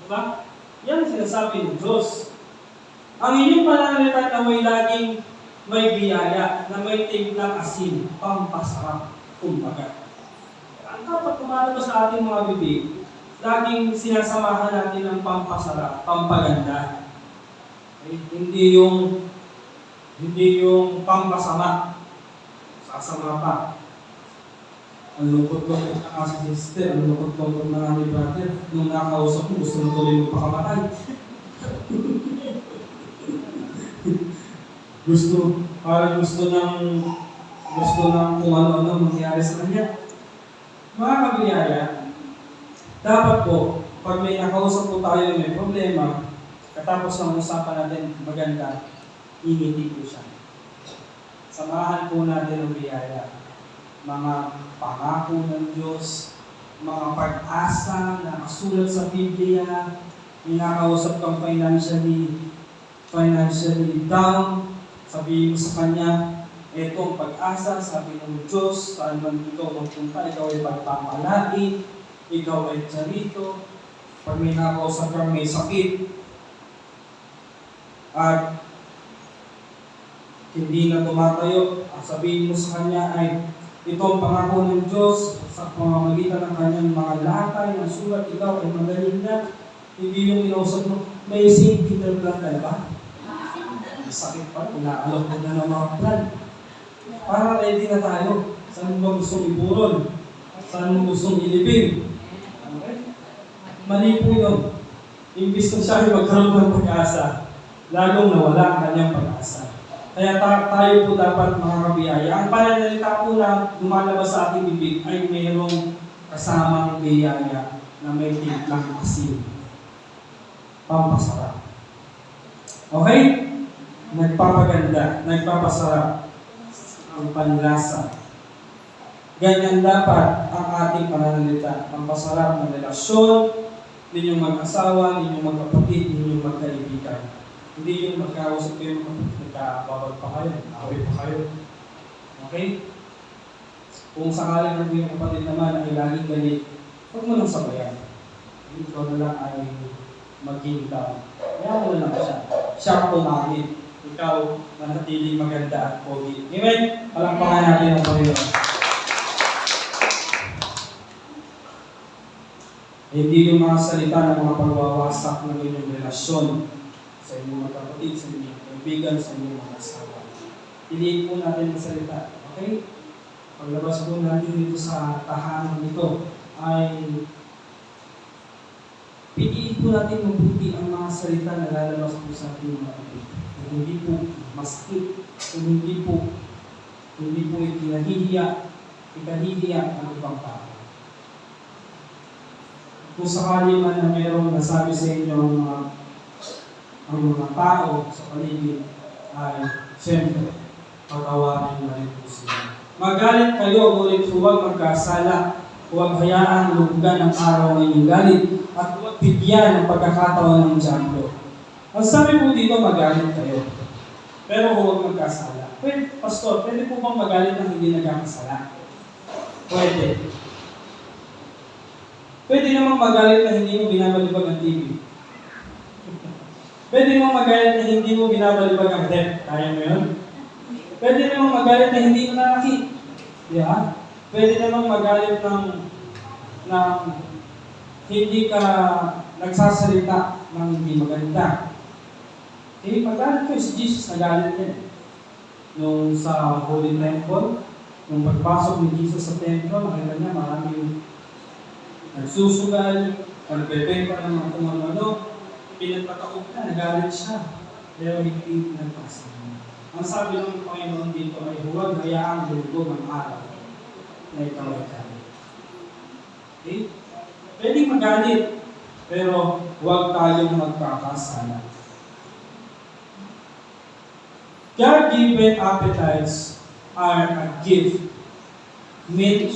Diba? Yan ang sinasabi ng Diyos. Ang inyong pananalita na may laging may biyaya, na may timplang asin, pampasarap, kumbaga. Ang dapat kumalabas sa ating mga bibig, laging sinasamahan natin ng pampasarap, pampaganda. Okay? Hindi yung pampasama. Sasama pa. Ang lungkot-lungkot na kasi sister, ang lungkot-lungkot na namin brother, nung nakausap mo, gusto mo tuloy magpakamatay. Parang gusto ng kung ano-ano mangyari sa kanya. Mga kabiyaya, dapat po, pag may nakausap po tayo na may problema, katapos ng usapan natin maganda, ingiti po siya. Samahan po natin ang biyaya. Mga pangako ng Diyos, mga pag-asa na nakasulat sa Biblia, may nakausap kang financially down, sabihin mo sa Kanya, etong pag-asa, sabi ng Diyos, saan man ikaw magpunta, ikaw ay pagpapalain, ikaw ay charito, pag may nakausap kang may sakit, at hindi na tumatayo, ang sabihin mo sa Kanya ay, ito ang pangako ng Diyos sa pamamagitan ng Kanyang mga latay ng sulat, ikaw ay magaling na, hindi yung inausap mo, may St. Peter plan ka ba? May sakit pa, inaalok mo na ng mga plan. Para ready na tayo. Saan mo gustong iburon? Saan mo gustong ilibing? Okay? Mali po yun. Imbis na siya ay magkaroon ng pag-asa, lalong nawala ang kanyang pag-asa. Kaya tayo po dapat mga kabiyaya. Ang pananalita po na lumalabas sa ating bibig ay mayroong kasamang biyaya na may timplang asin. Pampasarap. Okay? Nagpapaganda, nagpapasarap ang panlasa. Ganyan dapat ang ating pananalita. Pampasarap ng relasyon, ninyong mag-asawa, ninyong magkapatid, ninyong magkaibigan. Hindi yung magkausap kayo, nagkababag pa kayo, away pa kayo. Okay? Kung sakaling ang iyong kapatid naman ay laging galit, huwag mo nang sabayan. Ikaw na lang ay maging down. Kaya mo na lang siya. Siya pumangit. Ikaw manatiling maganda at pogi. Amen? Palakpakan natin ang Panginoon. Hindi yung mga salita ng mga pagwawasak ng inyong relasyon sa inyong mga kapatid, sa inyong mga kaibigan, sa inyong mga asawa. Piliin po natin ang salita. Okay? Paglabas po natin dito sa tahanan nito ay piliin po natin mabuti ang mga salita na lalabas po sa ating mga kapatid. Kung hindi po masakit, kung hindi po ikahihiya ang ibang tao. Kung sakali man na mayroong nasabi sa inyo ang mga tao sa paligid, ay siyempre, patawarin na rin po sila. Magalit kayo, ngunit huwag magkasala. Huwag hayaan lubugan ang araw ng inyong galit at huwag bigyan ng pagkakataon ng diyablo. Ang sabi po dito, magalit kayo. Pero huwag magkasala. Pwede, Pastor, pwede po bang magalit ng hindi nagkakasala? Pwede. Pwede namang magalit na hindi mo binabalibag ang TV. Pwede namang magalit na hindi mo binabalibag ang rep. Kaya mo yun? Pwede namang magalit na hindi mo nakakit. Yeah. Pwede namang magalit ng hindi ka nagsasalita ng hindi maganda. Eh, magalit ko si Jesus, nagalit din. Nung sa Holy Temple, nung pagpasok ni Jesus sa templo, nakita niya maraming nagsusugal, nagbebenta ng mga kung ano-ano, pinagpataog na, nagalit siya. Pero hindi nagpasa. Ang sabi ng Panginoon dito ay huwag hayaang lulubog ang araw na ikaw ay galit. Okay? Pwedeng magalit, pero huwag tayong magkakasala. God-given appetites are a gift meant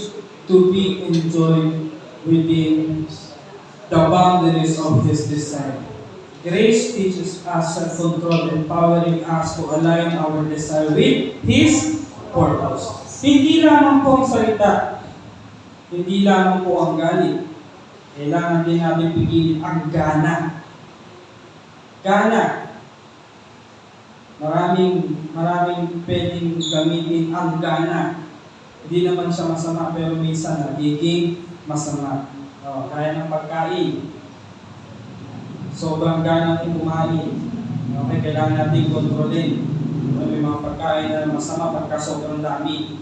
to be enjoyed within the boundaries of His design. Grace teaches us self-control, empowering us to align our desire with His purpose. Hindi lamang po ang salita, hindi lamang po ang galit. Kailangan din natin pigilin ang gana. Gana. Maraming pwedeng gamitin ang gana. Hindi naman siya masama, pero minsan nagiging masama. Kaya ng pagkain. Sobrang gana kong kumain. Okay, kailangan natin kontrolin. May mga pagkain na masama pagka sobrang dami.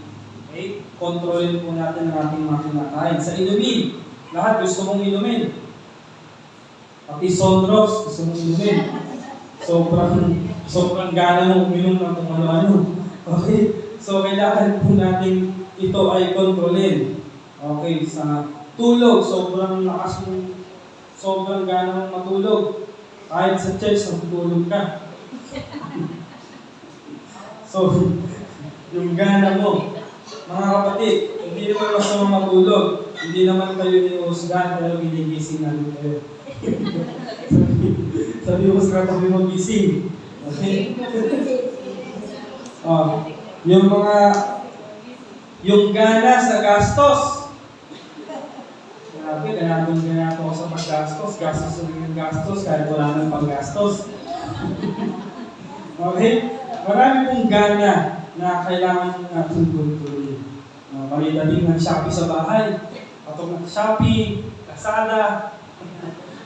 Okay? Kontrolin po natin ang ating mga kinakain. Sa inumin, lahat gusto mong inumin. Pati Sondros, gusto mong inumin. Sobrang gana mong uminom ng kung ano-ano. Okay? So, kailangan po natin ito ay kontrolin. Okay, sa tulog, sobrang lakas mong, sobrang gana mong matulog. Kahit sa church, matulog ka. So, yung gana mo, mga kapatid, hindi naman masama matulog. Hindi naman kayo niusgan, pero ginigising namin kayo. Sabi mo sa katabi mo gising. Okay? Yung gana sa gastos. Grabe, ganatong ako sa paggastos. Gastos yung gastos, kahit wala nang panggastos. Okay? Marami pong gana na kailangan natin kontrolin. Malita din ng Shopee sa bahay. Patong ng Shopee, Lazada.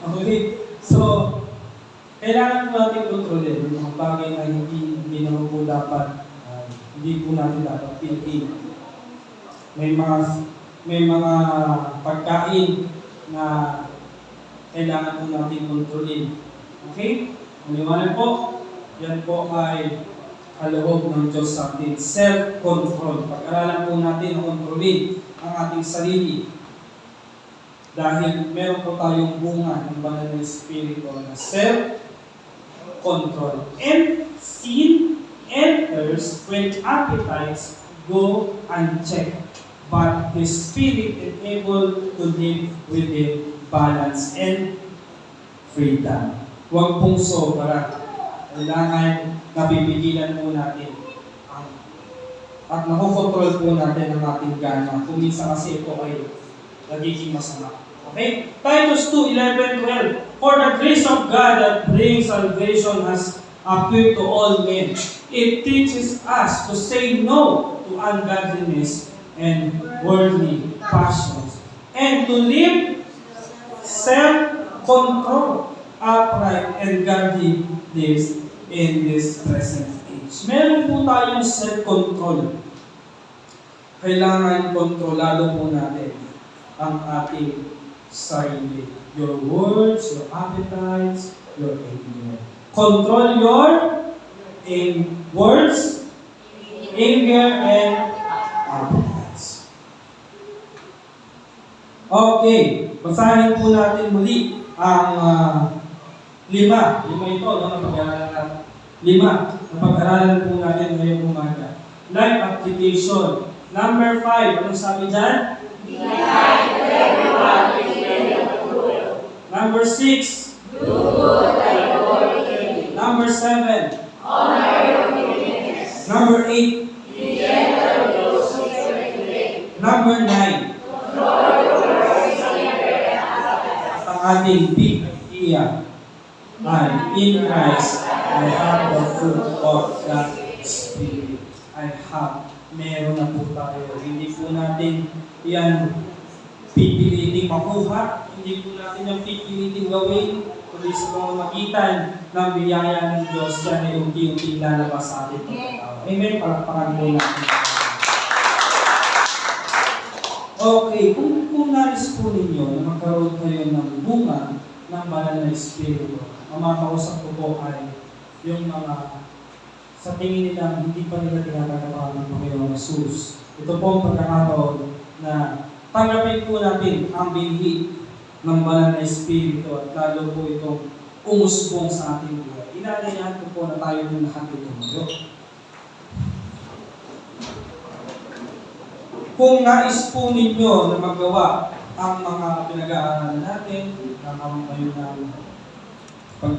Okay? So, kailangan po natin kontrolin yung mga bagay na hindi naman po dapat, hindi po natin dapat piliin. May mga pagkain na kailangan po natin kontrolin. Okay? Maliwanag po, yan po ay kaloob ng Diyos sa atin. Self-control. Pag-aralan po natin ang kontrolin ang ating sarili. Dahil meron po tayong bunga ng banal na Espiritu na self-control. And sin enters when appetites go unchecked, but the Spirit is able to live within balance and freedom. Huwag pong sobra. Kailangan napipigilan po natin at nakokontrol po natin ang ating gana. Kung minsan kasi ito ay nagiging masama. Okay? Titus 2:11-12. For the grace of God that brings salvation has appeared to all men. It teaches us to say no to ungodliness and worldly passions, and to live self-control, upright, and godly lives in this present age. Meron po tayong self-control. Kailangan kontrolado po natin ang ating sarili. Your words, your appetites, your anger. Control your words, anger, and appetites. Okay, basahin po natin muli ang lima ito, napag-aralan natin. Napag-aralan po natin ngayong umaga. Life application. Number 5, anong sabi dyan? Number 6. Number 7. Number 8. Number 9. At ang ating big idea ay in Christ, I have the fruit of the Spirit. Meron na po tayo. Hindi po natin yan pipilitin hindi makuha, hindi po natin yung pipilitin gawin, kundi sa pamamagitan ng biyaya ng Diyos, yan ay unti-unti lalabas sa ating pagkatao. Amen, palakpakan po natin. Okay, kung nais po ninyo na magkaroon kayo ng bunga ng banal na Espiritu, ang mga kausap ko po ay yung mga sa tingin nila hindi pa nila tinatatapakan ng Panginoong Jesus. Ito po ang pagkakataon na tanggapin po natin ang binhi ng banal na Espiritu at lalo po itong umusbong sa ating buhay. Inanayahan ko po na tayo ng lahat ito ngayon. Kung nais po ninyo na magawa ang mga pinag-aaralan natin, nakaroon kayo ng pag